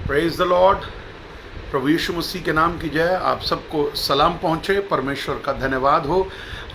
Praise the lord. प्रभु यीशु मसीह के नाम की जय। आप सबको सलाम पहुँचे। परमेश्वर का धन्यवाद हो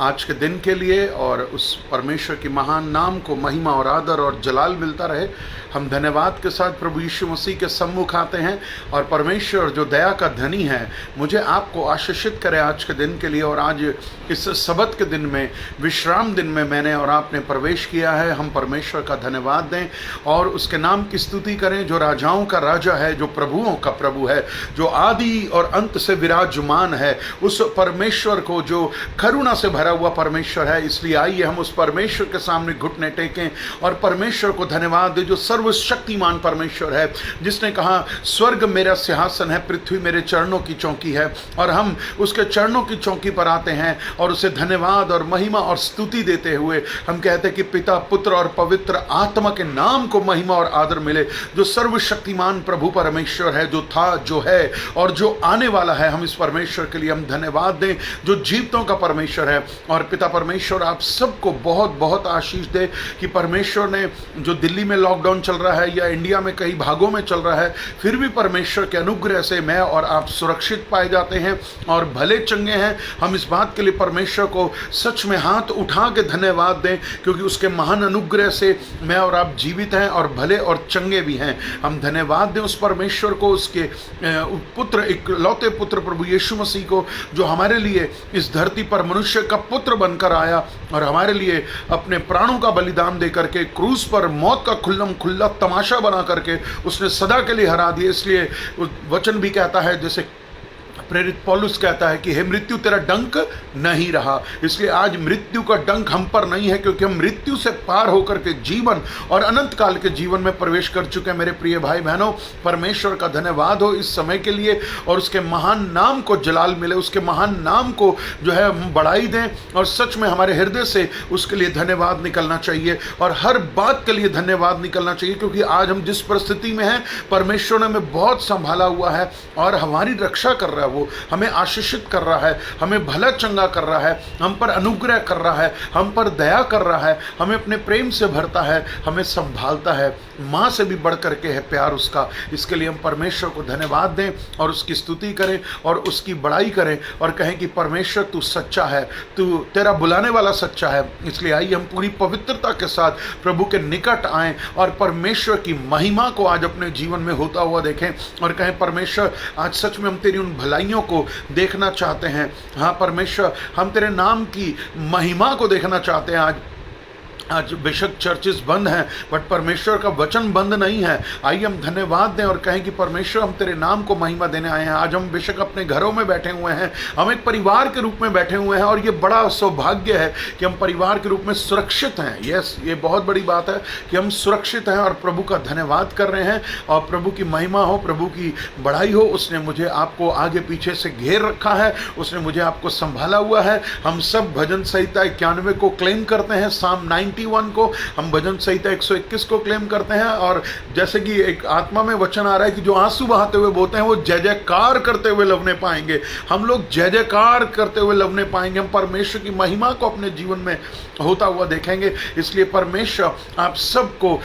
आज के दिन के लिए, और उस परमेश्वर की महान नाम को महिमा और आदर और जलाल मिलता रहे। हम धन्यवाद के साथ प्रभु यीशु मसीह के सम्मुख आते हैं, और परमेश्वर जो दया का धनी है मुझे आपको आशीषित करे आज के दिन के लिए। और आज इस सबत के दिन में, विश्राम दिन में मैंने और आपने प्रवेश किया है। हम परमेश्वर का धन्यवाद दें और उसके नाम की स्तुति करें, जो राजाओं का राजा है, जो प्रभुओं का प्रभु है, जो आदि और अंत से विराजमान है, उस परमेश्वर को जो करुणा से भरा हुआ परमेश्वर है। इसलिए आइए हम उस परमेश्वर के सामने घुटने टेकें और परमेश्वर को धन्यवाद दें, जो सर्वशक्तिमान परमेश्वर है, जिसने कहा स्वर्ग मेरा सिंहासन है, पृथ्वी मेरे चरणों की चौकी है। और हम उसके चरणों की चौकी पर आते हैं और उसे धन्यवाद और महिमा और स्तुति देते हुए हम कहते हैं कि पिता, पुत्र और पवित्र आत्मा के नाम को महिमा और आदर मिले, जो सर्वशक्तिमान प्रभु परमेश्वर है, जो था, जो है और जो आने वाला है। हम इस परमेश्वर के लिए हम धन्यवाद दें, जो जीवितों का परमेश्वर है। और पिता परमेश्वर आप सबको बहुत बहुत आशीष दे कि परमेश्वर ने, जो दिल्ली में लॉकडाउन चल रहा है या इंडिया में कई भागों में चल रहा है, फिर भी परमेश्वर के अनुग्रह से मैं और आप सुरक्षित पाए जाते हैं और भले चंगे हैं। हम इस बात के लिए परमेश्वर को सच में हाथ उठा के धन्यवाद दें, क्योंकि उसके महान अनुग्रह से मैं और आप जीवित हैं और भले और चंगे भी हैं। हम धन्यवाद दें उस परमेश्वर को, उसके पुत्र, इकलौते पुत्र प्रभु यीशु मसीह को, जो हमारे लिए इस धरती पर मनुष्य का पुत्र बनकर आया और हमारे लिए अपने प्राणों का बलिदान दे करके क्रूस पर मौत का खुल्ला तमाशा बना करके उसने सदा के लिए हरा दिया। इसलिए वचन भी कहता है, जैसे प्रेरित पौलुस कहता है कि हे मृत्यु तेरा डंक नहीं रहा। इसलिए आज मृत्यु का डंक हम पर नहीं है, क्योंकि हम मृत्यु से पार होकर के जीवन और अनंत काल के जीवन में प्रवेश कर चुके हैं। मेरे प्रिय भाई बहनों, परमेश्वर का धन्यवाद हो इस समय के लिए, और उसके महान नाम को जलाल मिले, उसके महान नाम को जो है हम बढ़ाई दें, और सच में हमारे हृदय से उसके लिए धन्यवाद निकलना चाहिए और हर बात के लिए धन्यवाद निकलना चाहिए। क्योंकि आज हम जिस परिस्थिति में हैं, परमेश्वर ने हमें बहुत संभाला हुआ है और हमारी रक्षा कर रहा है, वो हमें आशीषित कर रहा है, हमें भला चंगा कर रहा है, हम पर अनुग्रह कर रहा है, हम पर दया कर रहा है, हमें अपने प्रेम से भरता है, हमें संभालता है। माँ से भी बढ़ करके है प्यार उसका। इसके लिए हम परमेश्वर को धन्यवाद दें और उसकी स्तुति करें और उसकी बड़ाई करें और कहें कि परमेश्वर तू सच्चा है, तू, तेरा बुलाने वाला सच्चा है। इसलिए आइए हम पूरी पवित्रता के साथ प्रभु के निकट आएं और परमेश्वर की महिमा को आज अपने जीवन में होता हुआ देखें और कहें, परमेश्वर आज सच में हम तेरी उन भलाइयों को देखना चाहते हैं। हाँ परमेश्वर, हम तेरे नाम की महिमा को देखना चाहते हैं। आज बेशक चर्चेस बंद हैं, बट परमेश्वर का वचन बंद नहीं है। आइए हम धन्यवाद दें और कहें कि परमेश्वर हम तेरे नाम को महिमा देने आए हैं। आज हम बेशक अपने घरों में बैठे हुए हैं, हम एक परिवार के रूप में बैठे हुए हैं, और ये बड़ा सौभाग्य है कि हम परिवार के रूप में सुरक्षित हैं। यस, ये बहुत बड़ी बात है कि हम सुरक्षित हैं और प्रभु का धन्यवाद कर रहे हैं, और प्रभु की महिमा हो, प्रभु की बढ़ाई हो। उसने मुझे आपको आगे पीछे से घेर रखा है, उसने मुझे आपको संभाला हुआ है। हम सब भजन संहिता 91 को क्लेम करते हैं, साम 91 को, हम भजन संहिता 121 को क्लेम करते हैं। और जैसे कि एक आत्मा में वचन आ रहा है कि जो आंसू बहाते हुए बोलते हैं वो जय जयकार करते हुए लवने पाएंगे। हम लोग जय जयकार करते हुए लवने पाएंगे, हम परमेश्वर की महिमा को अपने जीवन में होता हुआ देखेंगे। इसलिए परमेश्वर आप सबको,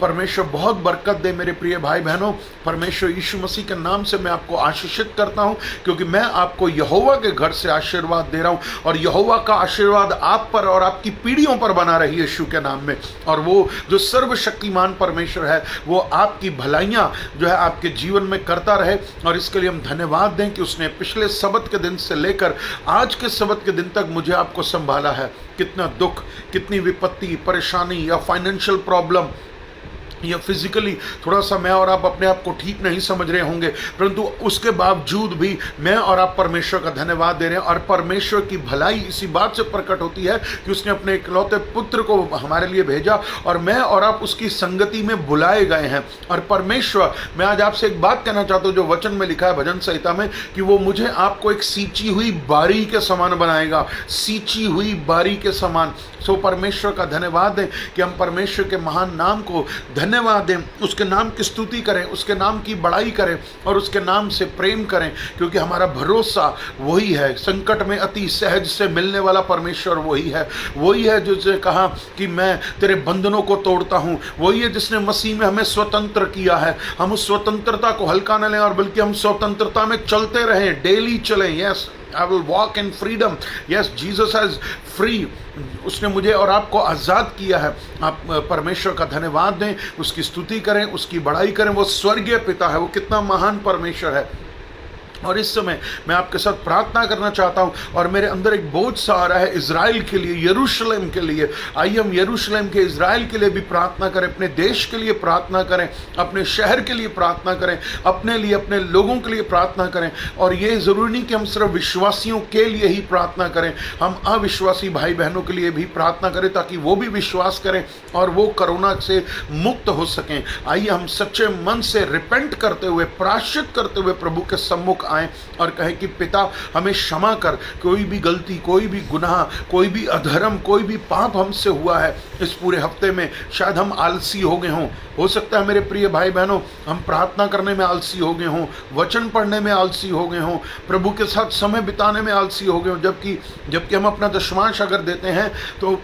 परमेश्वर बहुत बरकत दे मेरे प्रिय भाई बहनों। परमेश्वर यीशु मसीह के नाम से मैं आपको आशीषित करता हूं, क्योंकि मैं आपको यहोवा के घर से आशीर्वाद दे रहा हूं, और यहोवा का आशीर्वाद आप पर और आपकी पीढ़ियों पर बना रही यीशु के नाम में। और वो जो सर्वशक्तिमान परमेश्वर है, वो आपकी भलाइयां जो है आपके जीवन में करता रहे। और इसके लिए हम धन्यवाद दें कि उसने पिछले सबत के दिन से लेकर आज के सबत के दिन तक मुझे आपको संभाला है। कितना दुख, कितनी विपत्ति, परेशानी या फाइनेंशियल प्रॉब्लम या फिजिकली थोड़ा सा मैं और आप अपने आप को ठीक नहीं समझ रहे होंगे, परंतु उसके बावजूद भी मैं और आप परमेश्वर का धन्यवाद दे रहे हैं। और परमेश्वर की भलाई इसी बात से प्रकट होती है कि उसने अपने इकलौते पुत्र को हमारे लिए भेजा, और मैं और आप उसकी संगति में बुलाए गए हैं। और परमेश्वर, मैं आज आपसे एक बात कहना चाहता हूँ, जो वचन में लिखा है भजन संहिता में, कि वो मुझे आपको एक सींची हुई बारी के समान बनाएगा, सींची हुई बारी के समान। सो परमेश्वर का धन्यवाद दें कि हम परमेश्वर के महान नाम को धन्यवाद दें, उसके नाम की स्तुति करें, उसके नाम की बड़ाई करें और उसके नाम से प्रेम करें, क्योंकि हमारा भरोसा वही है। संकट में अति सहज से मिलने वाला परमेश्वर वही है जिसने कहा कि मैं तेरे बंधनों को तोड़ता हूँ, वही है जिसने मसीह में हमें स्वतंत्र किया है। हम उस स्वतंत्रता को हल्का न लें और बल्कि हम स्वतंत्रता में चलते रहें, डेली चलें। Yes, I will walk in freedom. Yes, Jesus has free. उसने मुझे और आपको आज़ाद किया है। आप परमेश्वर का धन्यवाद दें, उसकी स्तुति करें, उसकी बड़ाई करें। वो स्वर्गीय पिता है, वो कितना महान परमेश्वर है। और इस समय मैं आपके साथ प्रार्थना करना चाहता हूं और मेरे अंदर एक बोझ सा आ रहा है इज़राइल के लिए, यरूशलेम के लिए। आइए हम यरूशलेम के, इज़राइल के लिए भी प्रार्थना करें, अपने देश के लिए प्रार्थना करें, अपने शहर के लिए प्रार्थना करें, अपने लिए, अपने लोगों के लिए प्रार्थना करें। और ये ज़रूरी नहीं कि हम सिर्फ विश्वासियों के लिए ही प्रार्थना करें, हम अविश्वासी भाई बहनों के लिए भी प्रार्थना करें ताकि वो भी विश्वास करें और वो कोरोना से मुक्त हो सकें। आइए हम सच्चे मन से रिपेंट करते हुए, प्रायश्चित करते हुए प्रभु के सम्मुख आए और कहे कि पिता हमें क्षमा कर, कोई भी गलती, कोई भी गुनाह, कोई भी अधर्म, कोई भी पाप हमसे हुआ है इस पूरे हफ्ते में। शायद हम आलसी हो गए हों, हो सकता है मेरे प्रिय भाई बहनों हम प्रार्थना करने में आलसी हो गए हों, वचन पढ़ने में आलसी हो गए हों, प्रभु के साथ समय बिताने में आलसी हो गए हों। जबकि हम अपना दशमांश अगर देते हैं तो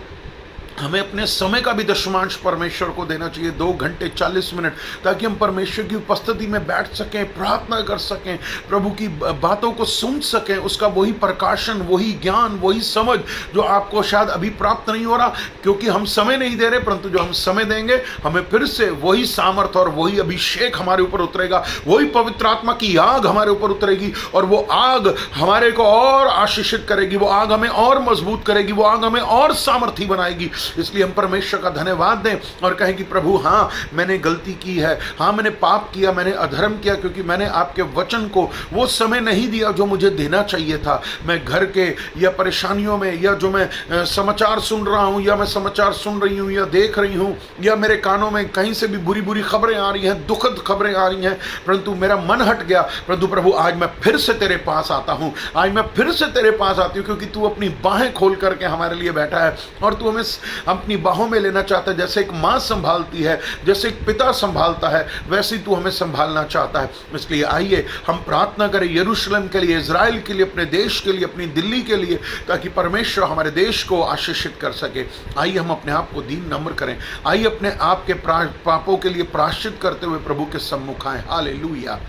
हमें अपने समय का भी दशमांश परमेश्वर को देना चाहिए, 2 घंटे 40 मिनट, ताकि हम परमेश्वर की उपस्थिति में बैठ सकें, प्रार्थना कर सकें, प्रभु की बातों को सुन सकें, उसका वही प्रकाशन, वही ज्ञान, वही समझ जो आपको शायद अभी प्राप्त नहीं हो रहा क्योंकि हम समय नहीं दे रहे। परंतु जो हम समय देंगे हमें फिर से वही सामर्थ और वही अभिषेक हमारे ऊपर उतरेगा, वही पवित्र आत्मा की आग हमारे ऊपर उतरेगी और वो आग हमारे को और आशीषित करेगी, वो आग हमें और मजबूत करेगी, वो आग हमें और सामर्थी बनाएगी। इसलिए हम परमेश्वर का धन्यवाद दें और कहें कि प्रभु हाँ मैंने गलती की है, हाँ मैंने पाप किया, मैंने अधर्म किया, क्योंकि मैंने आपके वचन को वो समय नहीं दिया जो मुझे देना चाहिए था। मैं घर के या परेशानियों में, या जो मैं समाचार सुन रहा हूँ, या मैं समाचार सुन रही हूँ या देख रही हूँ, या मेरे कानों में कहीं से भी बुरी बुरी खबरें आ रही हैं, दुखद खबरें आ रही हैं, परंतु मेरा मन हट गया। परंतु प्रभु आज मैं फिर से तेरे पास आता हूँ, आज मैं फिर से तेरे पास आती हूँ, क्योंकि तू अपनी बाहें खोल करके हमारे लिए बैठा है और तू हमें अपनी बाहों में लेना चाहता है। जैसे एक माँ संभालती है, जैसे एक पिता संभालता है, वैसे तू हमें संभालना चाहता है। इसलिए आइए हम प्रार्थना करें यरूशलेम के लिए, इजराइल के लिए, अपने देश के लिए, अपनी दिल्ली के लिए, ताकि परमेश्वर हमारे देश को आशीषित कर सके। आइए हम अपने आप को दीन नम्र करें, आइए अपने आप के पापों के लिए प्रायश्चित करते हुए प्रभु के सम्मुख आए। हालेलुया।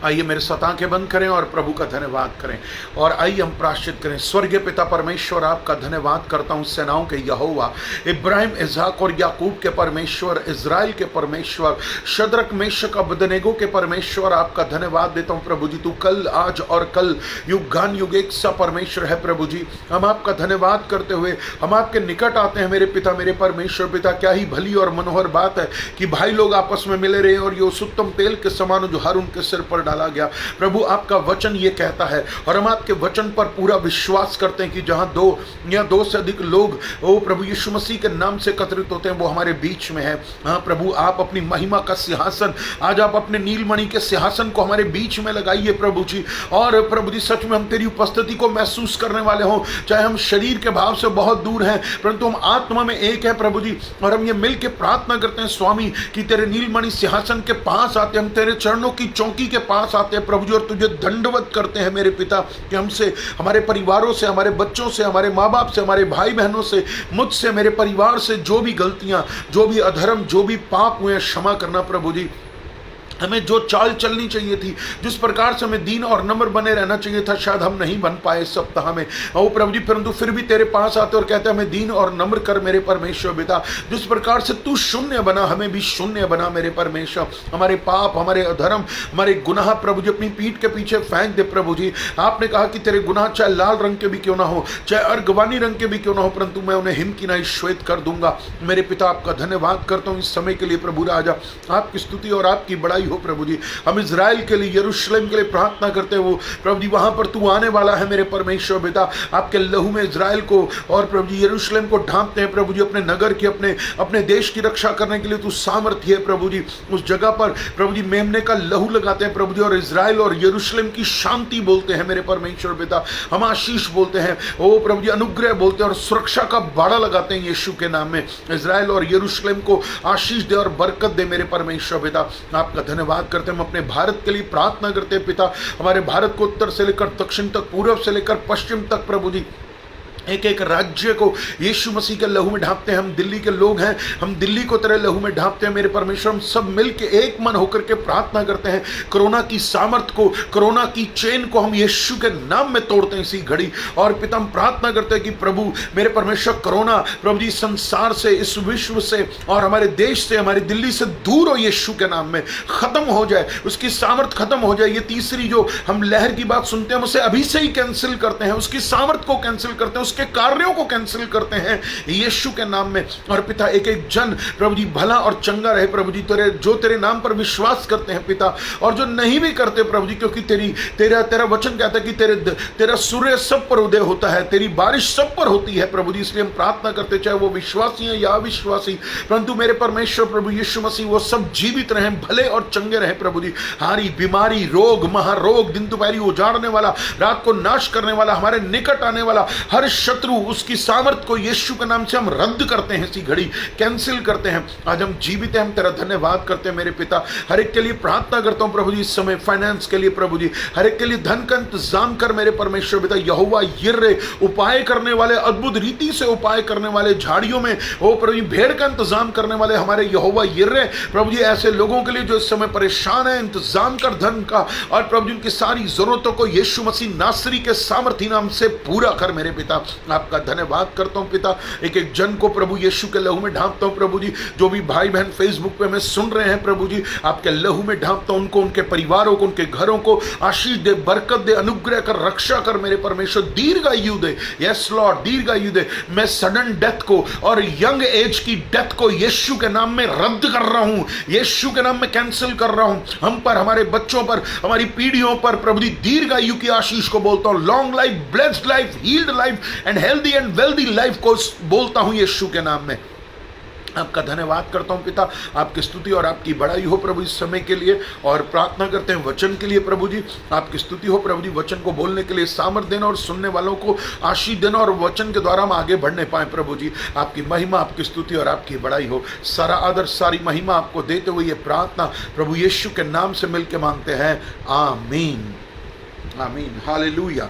आइए मेरे साथ आंखें बंद करें और प्रभु का धन्यवाद करें और आइए हम प्रायश्चित करें। स्वर्गीय पिता परमेश्वर, आपका धन्यवाद करता हूँ सेनाओं के यहोवा, इब्राहिम, इसहाक और याकूब के परमेश्वर, इजराइल के परमेश्वर, शद्रक, मेशक, अबेदनेगो के परमेश्वर, आपका धन्यवाद देता हूँ प्रभु जी। तू कल, आज और कल युगान युग एक सा परमेश्वर है प्रभु जी। हम आपका धन्यवाद करते हुए हम आपके निकट आते हैं मेरे पिता, मेरे परमेश्वर पिता। क्या ही भली और मनोहर बात है कि भाई लोग आपस में मिले रहे और ये उस उत्तम तेल के समान जो हारून के सिर पर डाला गया। प्रभु आपका वचन ये कहता है और हम आपके वचन पर पूरा विश्वास करते हैं कि जहां 2 या 2 से अधिक लोग ओ प्रभु यीशु मसीह के नाम से एकत्रित होते हैं वो हमारे बीच में है। हाँ प्रभु, आप अपनी महिमा का सिंहासन, आज आप अपने नीलमणि के सिंहासन को हमारे बीच में लगाइए प्रभु जी। और प्रभु जी सच में हम तेरी उपस्थिति को महसूस करने वाले हों, चाहे हम शरीर के भाव से बहुत दूर हैं परंतु हम आत्मा में एक है प्रभु जी। और हम ये मिल के प्रार्थना करते हैं स्वामी कि तेरे नीलमणि सिंहासन के पास आते, हम तेरे चरणों की चौकी के पास आते हैं प्रभु जी और तुझे दंडवत करते हैं मेरे पिता कि हमसे, हमारे परिवारों से, हमारे बच्चों से, हमारे माँ बाप से, हमारे भाई बहनों से, मुझसे, मेरे परिवार से जो भी गलतियां, जो भी अधर्म, जो भी पाप हुए क्षमा करना प्रभु जी। हमें जो चाल चलनी चाहिए थी, जिस प्रकार से हमें दीन और नम्र बने रहना चाहिए था, शायद हम नहीं बन पाए इस सप्ताह में ओ प्रभु जी, परंतु फिर भी तेरे पास आते और कहते हैं हमें दीन और नम्र कर मेरे परमेश्वर पिता। जिस प्रकार से तू शून्य बना, हमें भी शून्य बना मेरे परमेश्वर। हमारे पाप, हमारे अधर्म, हमारे गुनाह प्रभु जी अपनी पीठ के पीछे फेंक दे प्रभु जी। आपने कहा कि तेरे गुनाह चाहे लाल रंग के भी क्यों ना हो, चाहे अर्गवानी रंग के भी क्यों ना हो, परंतु मैं उन्हें हिम की नहीं श्वेत कर दूंगा। मेरे पिता आपका धन्यवाद करता हूँ इस समय के लिए प्रभु राजा। आपकी स्तुति और आपकी बड़ाई बड़ाई हो प्रभु जी। हम इजराइल के लिए, यरूशलेम के लिए प्रार्थना करते हैं, वो प्रभु जी वहां पर तू आने वाला है मेरे परमेश्वर पिता। आपके लहू में इजराइल को और प्रभु जी यरूशलेम को ढांपते हैं प्रभु जी, अपने नगर की, अपने देश की रक्षा करने के लिए तू सामर्थ्य है प्रभु जी। उस जगह पर प्रभु जी मेमने का लहू लगाते हैं प्रभु जी, और इजराइल और यरूशलेम की शांति बोलते हैं मेरे परमेश्वर पिता। हम आशीष बोलते हैं, ओ प्रभु जी अनुग्रह बोलते हैं, और सुरक्षा का बाड़ा लगाते हैं यीशु के नाम में। इजराइल और यरूशलेम को आशीष दे और बरकत दे मेरे परमेश्वर पिता। आपका धन्यवाद करते हैं। हम अपने भारत के लिए प्रार्थना करते हैं पिता, हमारे भारत को उत्तर से लेकर दक्षिण तक, पूर्व से लेकर पश्चिम तक प्रभु जी, एक एक राज्य को यीशु मसीह के लहू में ढांपते हैं। हम दिल्ली के लोग हैं, हम दिल्ली को तेरे लहू में ढांपते हैं मेरे परमेश्वर। हम सब मिलके एक मन होकर के प्रार्थना करते हैं, कोरोना की सामर्थ को, कोरोना की चेन को हम यीशु के नाम में तोड़ते हैं इसी घड़ी। और पिता हम प्रार्थना करते हैं कि प्रभु मेरे परमेश्वर कोरोना प्रभु जी संसार से, इस विश्व से और हमारे देश से, हमारी दिल्ली से दूर हो, यीशु के नाम में खत्म हो जाए, उसकी सामर्थ खत्म हो जाए। ये तीसरी जो हम लहर की बात सुनते हैं उसे अभी से ही कैंसिल करते हैं, उसकी सामर्थ को कैंसिल करते हैं, के कार्यों को कैंसिल करते हैं यीशु के नाम में। और पिता एक एक जन प्रभु जी भला और चंगा रहे प्रभु जी, तेरे नाम पर विश्वास करते हैं पिता, और जो नहीं भी करते प्रभु जी, क्योंकि तेरा वचन कहता है कि तेरा सूर्य सब पर उदय होता है, तेरी बारिश सब पर होती है प्रभु जी। इसलिए हम प्रार्थना करते, चाहे वो विश्वासी हैं या अविश्वासी, परंतु मेरे परमेश्वर प्रभु यीशु मसीह वो सब जीवित रहे, भले और चंगे रहे प्रभु जी। हारी बीमारी, रोग, महारोग, दिन दोपहरी उजाड़ने वाला, रात को नाश करने वाला, हमारे निकट आने वाला हर शत्रु, उसकी सामर्थ को यीशु के नाम से हम रद्द करते हैं, इसी घड़ी कैंसिल करते हैं। आज हम जीवित हैं, हम तेरा धन्यवाद करते हैं मेरे पिता। हर एक के लिए प्रार्थना करता हूं प्रभु जी, इस समय फाइनेंस के लिए प्रभु जी, हर एक के लिए धन का इंतजाम कर मेरे परमेश्वर पिता। यहोवा यिर्रे, उपाय करने वाले, अद्भुत रीति से उपाय करने वाले, झाड़ियों में ओ प्रभु जी भेड़ का इंतजाम करने वाले हमारे यहोवा यिर्रे प्रभु जी, ऐसे लोगों के लिए जो इस समय परेशान है, इंतजाम कर धन का, और प्रभु जी उनकी सारी जरूरतों को यीशु मसीह नासरी के सामर्थी नाम से पूरा कर मेरे पिता। आपका धन्यवाद करता हूं पिता। एक एक जन को प्रभु यीशु के लहू में ढांपता हूं प्रभु जी। जो भी भाई बहन फेसबुक पे हमें सुन रहे हैं प्रभु जी, आपके लहू में ढांपता हूं उनको, उनके परिवारों को, उनके घरों को आशीष दे, बरकत दे, अनुग्रह कर, रक्षा कर मेरे परमेश्वर। दीर्घायु दे, यस लॉर्ड, दीर्घायु दे। मैं सडन डेथ को और यंग एज की डेथ को यीशु के नाम में रद्द कर रहा हूं, यीशु के नाम में कैंसिल कर रहा हूं। हम पर, हमारे बच्चों पर, हमारी पीढ़ियों पर प्रभु जी दीर्घायु की आशीष को बोलता हूं। Long life, blessed life, healed life and healthy and wealthy life को बोलता हूं यीशु के नाम में। आपका धन्यवाद करता हूं पिता। आपकी स्तुति और आपकी बड़ाई हो प्रभु इस समय के लिए, और प्रार्थना करते हैं वचन के लिए प्रभु जी। आपकी स्तुति हो प्रभु जी, वचन को बोलने के लिए सामर्थ देना और सुनने वालों को आशीष देना, और वचन के द्वारा हम आगे बढ़ने पाए प्रभु जी। आपकी महिमा, आपकी स्तुति और आपकी बड़ाई हो। सारा आदर, सारी महिमा आपको देते हुए ये प्रार्थना प्रभु यीशु के नाम से मिलकर मांगते हैं, आमीन, आमीन, हालेलुया।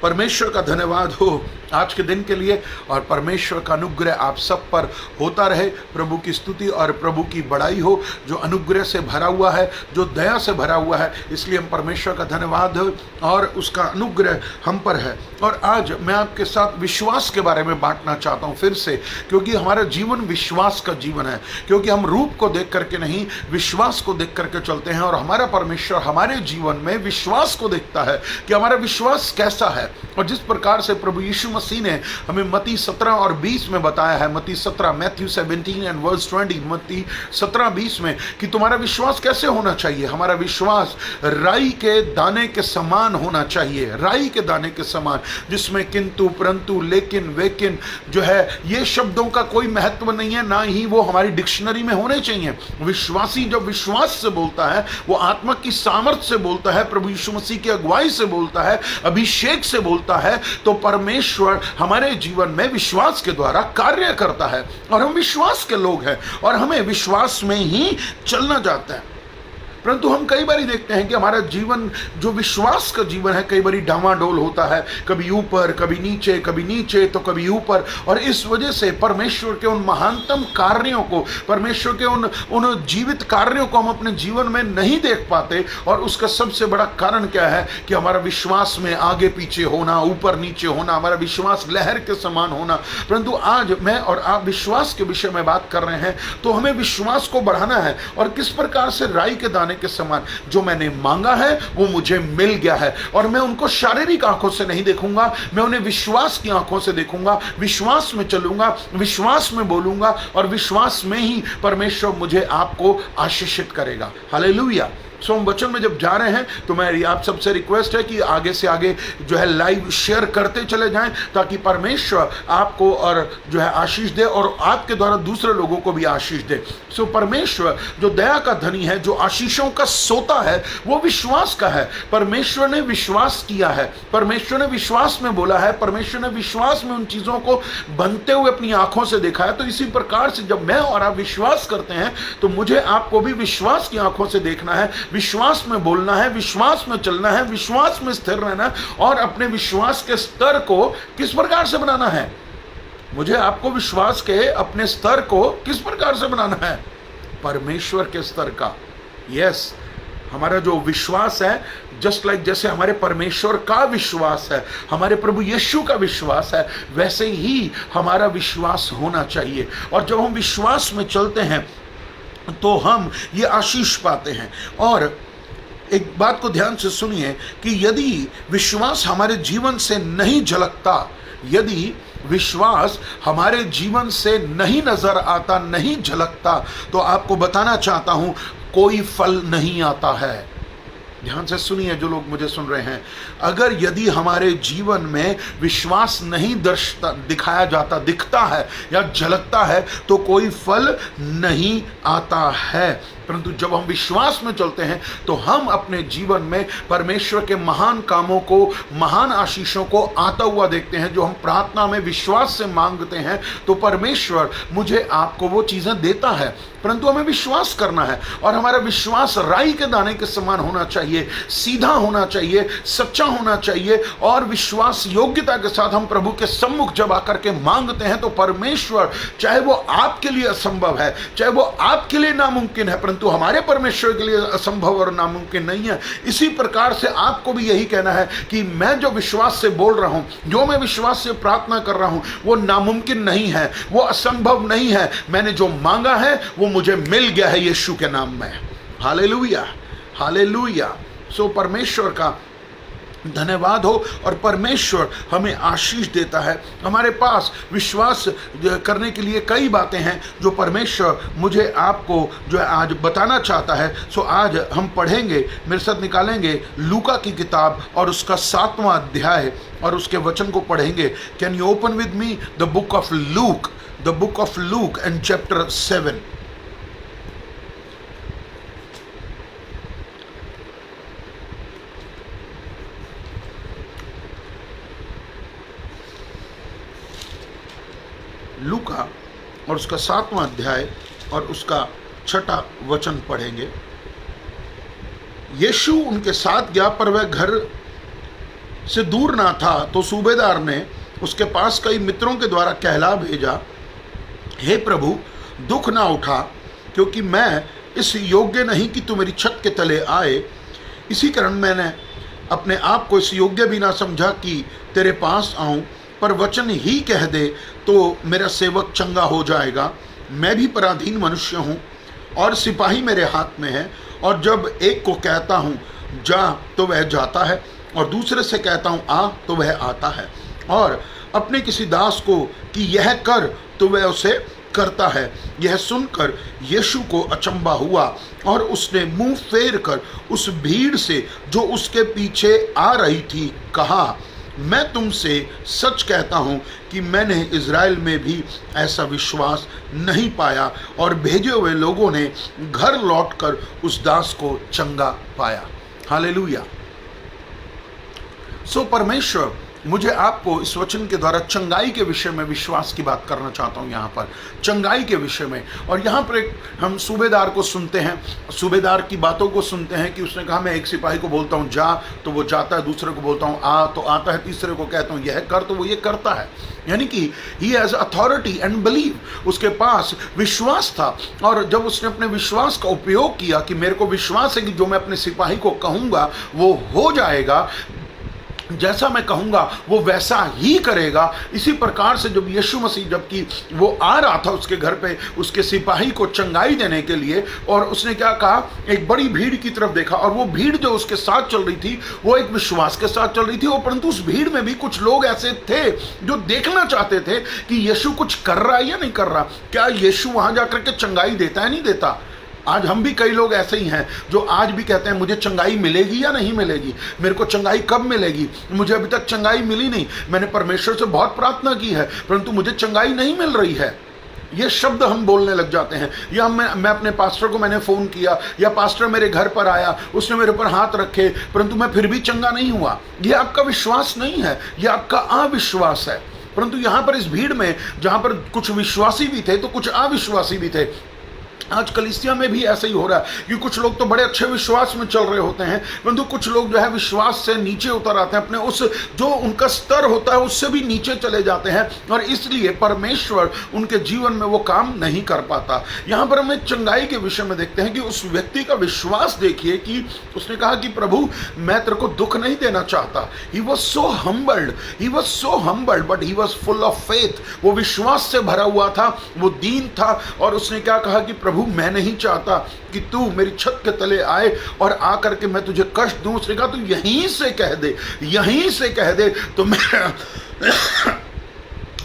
परमेश्वर का धन्यवाद हो आज के दिन के लिए, और परमेश्वर का अनुग्रह आप सब पर होता रहे। प्रभु की स्तुति और प्रभु की बड़ाई हो, जो अनुग्रह से भरा हुआ है, जो दया से भरा हुआ है। इसलिए हम परमेश्वर का धन्यवाद हो, और उसका अनुग्रह हम पर है। और आज मैं आपके साथ विश्वास के बारे में बांटना चाहता हूँ फिर से, क्योंकि हमारा जीवन विश्वास का जीवन है। क्योंकि हम रूप को देख करके नहीं, विश्वास को देख करके चलते हैं, और हमारा परमेश्वर हमारे जीवन में विश्वास को देखता है कि हमारा विश्वास कैसा है। और जिस प्रकार से प्रभु यीशु मसीह ने हमें मत्ती 17 और 20 में बताया है, मत्ती 17, मैथ्यू 17 एंड वर्स 20, मत्ती 17-20 में, कि तुम्हारा विश्वास कैसे होना चाहिए। हमारा विश्वास राई के दाने के समान होना चाहिए, राई के दाने के समान, जिसमें किंतु, परंतु, लेकिन, वेकिन जो है, ये शब्दों का कोई महत्व नहीं है, ना ही वो हमारी डिक्शनरी में होने चाहिए। विश्वासी जब विश्वास से बोलता है, वो आत्मा की सामर्थ से बोलता है, प्रभु यीशु मसीह की अगुवाई से बोलता है, अभिषेक से बोलता है, तो परमेश्वर हमारे जीवन में विश्वास के द्वारा कार्य करता है। और हम विश्वास के लोग हैं, और हमें विश्वास में ही चलना चाहता है। परंतु हम कई बार देखते हैं कि हमारा जीवन जो विश्वास का जीवन है, कई बार डामाडोल होता है, कभी ऊपर, कभी नीचे तो कभी ऊपर। और इस वजह से परमेश्वर के उन महानतम कार्यों को, परमेश्वर के उन जीवित कार्यों को हम अपने जीवन में नहीं देख पाते। और उसका सबसे बड़ा कारण क्या है कि हमारा विश्वास में आगे पीछे होना, ऊपर नीचे होना, हमारा विश्वास लहर के समान होना। परंतु आज मैं और आप विश्वास के विषय में बात कर रहे हैं, तो हमें विश्वास को बढ़ाना है। और किस प्रकार से राई के दाने के समान, जो मैंने मांगा है वो मुझे मिल गया है। और मैं उनको शारीरिक आंखों से नहीं देखूंगा, मैं उन्हें विश्वास की आंखों से देखूंगा, विश्वास में चलूंगा, विश्वास में बोलूंगा और विश्वास में ही परमेश्वर मुझे आपको आशीषित करेगा। हालेलुया। सो हम वचन में जब जा रहे हैं तो मेरी आप सबसे रिक्वेस्ट है कि आगे से आगे जो है लाइव शेयर करते चले जाएं, ताकि परमेश्वर आपको और जो है आशीष दे और आपके द्वारा दूसरे लोगों को भी आशीष दे। सो परमेश्वर जो दया का धनी है, जो आशीषों का सोता है, वो विश्वास का है। परमेश्वर ने विश्वास किया है, परमेश्वर ने विश्वास में बोला है, परमेश्वर ने विश्वास में उन चीजों को बनते हुए अपनी आंखों से देखा है। तो इसी प्रकार से जब मैं और आप विश्वास करते हैं तो मुझे आपको भी विश्वास की आंखों से देखना है, विश्वास में बोलना है, विश्वास में चलना है, विश्वास में स्थिर रहना और अपने विश्वास के स्तर को किस प्रकार से बनाना है। मुझे आपको विश्वास के अपने स्तर को किस प्रकार से बनाना है? परमेश्वर के स्तर का। यस, हमारा जो विश्वास है, जस्ट लाइक जैसे हमारे परमेश्वर का विश्वास है, हमारे प्रभु यीशु का विश्वास है, वैसे ही हमारा विश्वास होना चाहिए। और जब हम विश्वास में चलते हैं तो हम ये आशीष पाते हैं। और एक बात को ध्यान से सुनिए कि यदि विश्वास हमारे जीवन से नहीं झलकता, यदि विश्वास हमारे जीवन से नहीं नजर आता, नहीं झलकता, तो आपको बताना चाहता हूं कोई फल नहीं आता है। ध्यान से सुनिए जो लोग मुझे सुन रहे हैं, अगर यदि हमारे जीवन में विश्वास नहीं दिखाया जाता, दिखता है या झलकता है, तो कोई फल नहीं आता है। परंतु जब हम विश्वास में चलते हैं तो हम अपने जीवन में परमेश्वर के महान कामों को, महान आशीषों को आता हुआ देखते हैं। जो हम प्रार्थना में विश्वास से मांगते हैं तो परमेश्वर मुझे आपको वो चीजें देता है, परंतु हमें विश्वास करना है। और हमारा विश्वास राई के दाने के समान होना चाहिए, सीधा होना चाहिए, सच्चा होना चाहिए। और विश्वास योग्यता के साथ हम प्रभु के सम्मुख जब आकर के मांगते हैं तो परमेश्वर, चाहे वो आपके लिए असंभव है, चाहे वो आपके लिए नामुमकिन है, परंतु हमारे परमेश्वर के लिए असंभव और नामुमकिन नहीं है। इसी प्रकार से आपको भी यही कहना है कि मैं जो विश्वास से बोल रहा हूं, जो मैं विश्वास से प्रार्थना कर रहा हूं, वो नामुमकिन नहीं है, वो असंभव नहीं है। मैंने जो मांगा है वो मुझे मिल गया है यीशु के नाम में। Hallelujah, hallelujah. सो परमेश्वर का धन्यवाद हो। और परमेश्वर हमें आशीष देता है। हमारे पास विश्वास करने के लिए कई बातें हैं जो परमेश्वर मुझे आपको जो है आज बताना चाहता है। सो आज हम पढ़ेंगे, मेरे साथ निकालेंगे लूका की किताब और उसका 7वां अध्याय और उसके वचन को पढ़ेंगे। Can you open with me the book of look, the book of look and chapter 7। लूका और उसका 7वां अध्याय और उसका 6ठा वचन पढ़ेंगे। यीशु उनके साथ गया, पर वह घर से दूर ना था, तो सूबेदार ने उसके पास कई मित्रों के द्वारा कहला भेजा, हे प्रभु, दुख ना उठा, क्योंकि मैं इस योग्य नहीं कि तू मेरी छत के तले आए। इसी कारण मैंने अपने आप को इस योग्य भी ना समझा कि तेरे पास आऊं, पर वचन ही कह दे तो मेरा सेवक चंगा हो जाएगा। मैं भी पराधीन मनुष्य हूँ और सिपाही मेरे हाथ में है, और जब एक को कहता हूँ जा तो वह जाता है, और दूसरे से कहता हूँ आ तो वह आता है, और अपने किसी दास को कि यह कर तो वह उसे करता है। यह सुनकर यीशु को अचंभा हुआ और उसने मुंह फेर कर उस भीड़ से जो उसके पीछे आ रही थी कहा, मैं तुमसे सच कहता हूँ कि मैंने इज़राइल में भी ऐसा विश्वास नहीं पाया। और भेजे हुए लोगों ने घर लौटकर उस दास को चंगा पाया। हालेलुया। सो परमेश्वर मुझे आपको इस वचन के द्वारा चंगाई के विषय में विश्वास की बात करना चाहता हूँ। यहाँ पर चंगाई के विषय में, और यहाँ पर एक हम सूबेदार को सुनते हैं, सूबेदार की बातों को सुनते हैं कि उसने कहा मैं एक सिपाही को बोलता हूँ जा तो वो जाता है, दूसरे को बोलता हूँ आ तो आता है, तीसरे को कहता हूँ यह कर तो वो ये करता है। यानी कि he has authority and believe, उसके पास विश्वास था। और जब उसने अपने विश्वास का उपयोग किया कि मेरे को विश्वास है कि जो मैं अपने सिपाही को कहूँगा वो हो जाएगा, जैसा मैं कहूँगा वो वैसा ही करेगा। इसी प्रकार से जब यीशु मसीह जबकि वो आ रहा था उसके घर पे उसके सिपाही को चंगाई देने के लिए, और उसने क्या कहा, एक बड़ी भीड़ की तरफ देखा, और वो भीड़ जो उसके साथ चल रही थी वो एक विश्वास के साथ चल रही थी। और परंतु उस भीड़ में भी कुछ लोग ऐसे थे जो देखना चाहते थे कि यीशु कुछ कर रहा है या नहीं कर रहा, क्या यीशु वहां जाकर के चंगाई देता है नहीं देता। आज हम भी कई लोग ऐसे ही हैं जो आज भी कहते हैं मुझे चंगाई मिलेगी या नहीं मिलेगी, मेरे को चंगाई कब मिलेगी, मुझे अभी तक चंगाई मिली नहीं, मैंने परमेश्वर से बहुत प्रार्थना की है परंतु मुझे चंगाई नहीं मिल रही है। ये शब्द हम बोलने लग जाते हैं। या मैं अपने पास्टर को मैंने फ़ोन किया, या पास्टर मेरे घर पर आया, उसने मेरे ऊपर हाथ रखे परंतु मैं फिर भी चंगा नहीं हुआ। ये आपका विश्वास नहीं है, ये आपका अविश्वास है। परंतु यहाँ पर इस भीड़ में जहाँ पर कुछ विश्वासी भी थे तो कुछ अविश्वासी भी थे। आज कलीसिया में भी ऐसा ही हो रहा है कि कुछ लोग तो बड़े अच्छे विश्वास में चल रहे होते हैं परंतु कुछ लोग जो है विश्वास से नीचे उतर आते हैं, अपने उस जो उनका स्तर होता है उससे भी नीचे चले जाते हैं, और इसलिए परमेश्वर उनके जीवन में वो काम नहीं कर पाता। यहाँ पर हमें चंगाई के विषय में देखते हैं कि उस व्यक्ति का विश्वास देखिए कि उसने कहा कि प्रभु मैं तेरे को दुख नहीं देना चाहता। He was so humbled but he was full of faith. वो विश्वास से भरा हुआ था, वो दीन था, और उसने क्या कहा कि प्रभु मैं नहीं चाहता कि तू मेरी छत के तले आए और आकर के मैं तुझे कष्ट दूं। उसने कहा तू यहीं से कह दे तो मैं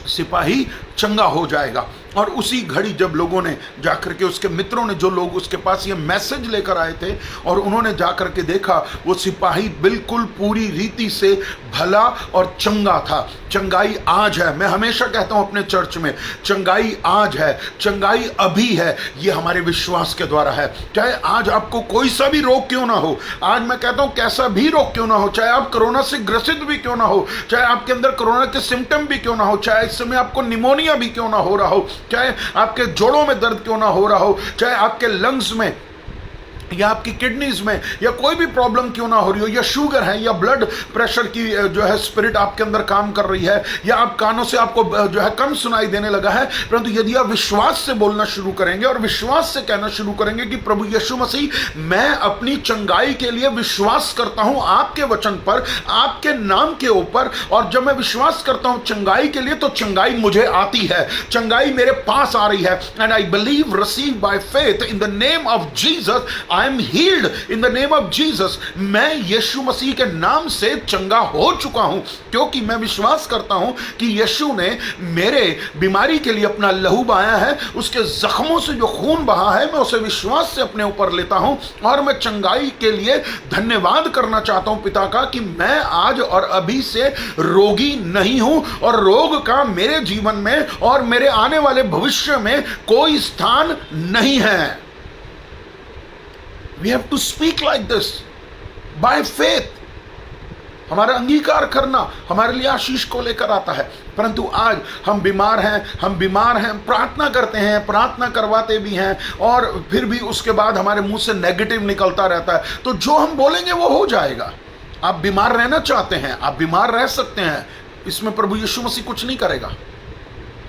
सिपाही चंगा हो जाएगा। और उसी घड़ी जब लोगों ने जाकर के, उसके मित्रों ने, जो लोग उसके पास ये मैसेज लेकर आए थे, और उन्होंने जाकर के देखा वो सिपाही बिल्कुल पूरी रीति से भला और चंगा था। चंगाई आज है। मैं हमेशा कहता हूं अपने चर्च में, चंगाई आज है, चंगाई अभी है, ये हमारे विश्वास के द्वारा है। चाहे आज आपको कोई सा भी रोग क्यों ना हो, आज मैं कहता हूं कैसा भी रोग क्यों ना हो, चाहे आप कोरोना से ग्रसित भी क्यों ना हो, चाहे आपके अंदर कोरोना के सिम्टम भी क्यों ना हो, चाहे इस समय आपको निमोनिया भी क्यों ना हो रहा हो, चाहे आपके जोड़ों में दर्द क्यों ना हो रहा हो, चाहे आपके लंग्स में या आपकी किडनीज में या कोई भी प्रॉब्लम क्यों ना हो रही हो, या शुगर है, या ब्लड प्रेशर की जो है स्पिरिट आपके अंदर काम कर रही है, या आप कानों से आपको जो है कम सुनाई देने लगा है, परंतु यदि आप विश्वास से बोलना शुरू करेंगे और विश्वास से कहना शुरू करेंगे कि प्रभु यीशु मसीह मैं अपनी चंगाई के लिए विश्वास करता हूं आपके वचन पर, आपके नाम के ऊपर, और जब मैं विश्वास करता हूं चंगाई के लिए तो चंगाई मुझे आती है, चंगाई मेरे पास आ रही है। And I believe, receive by faith in the name of Jesus, I am heeled in the name of Jesus. मैं यीशु मसीह के नाम से चंगा हो चुका हूं, क्योंकि मैं विश्वास करता हूं कि यीशु ने मेरे बीमारी के लिए अपना लहू बहाया है, उसके जख्मों से जो खून बहा है मैं उसे विश्वास से अपने ऊपर लेता हूं, और मैं चंगाई के लिए धन्यवाद करना चाहता हूं पिता का कि मैं आज और अभी से रोगी नहीं हूं, और रोग का मेरे जीवन में और मेरे आने वाले भविष्य में कोई स्थान नहीं है। We have to speak like this by faith। हमारा अंगीकार करना हमारे लिए आशीष को लेकर आता है। परंतु आज हम बीमार हैं, प्रार्थना करते हैं, प्रार्थना करवाते भी हैं, और फिर भी उसके बाद हमारे मुंह से नेगेटिव निकलता रहता है। तो जो हम बोलेंगे वो हो जाएगा। आप बीमार रहना चाहते हैं, आप बीमार रह सकते हैं, इसमें प्रभु यीशु मसीह कुछ नहीं करेगा,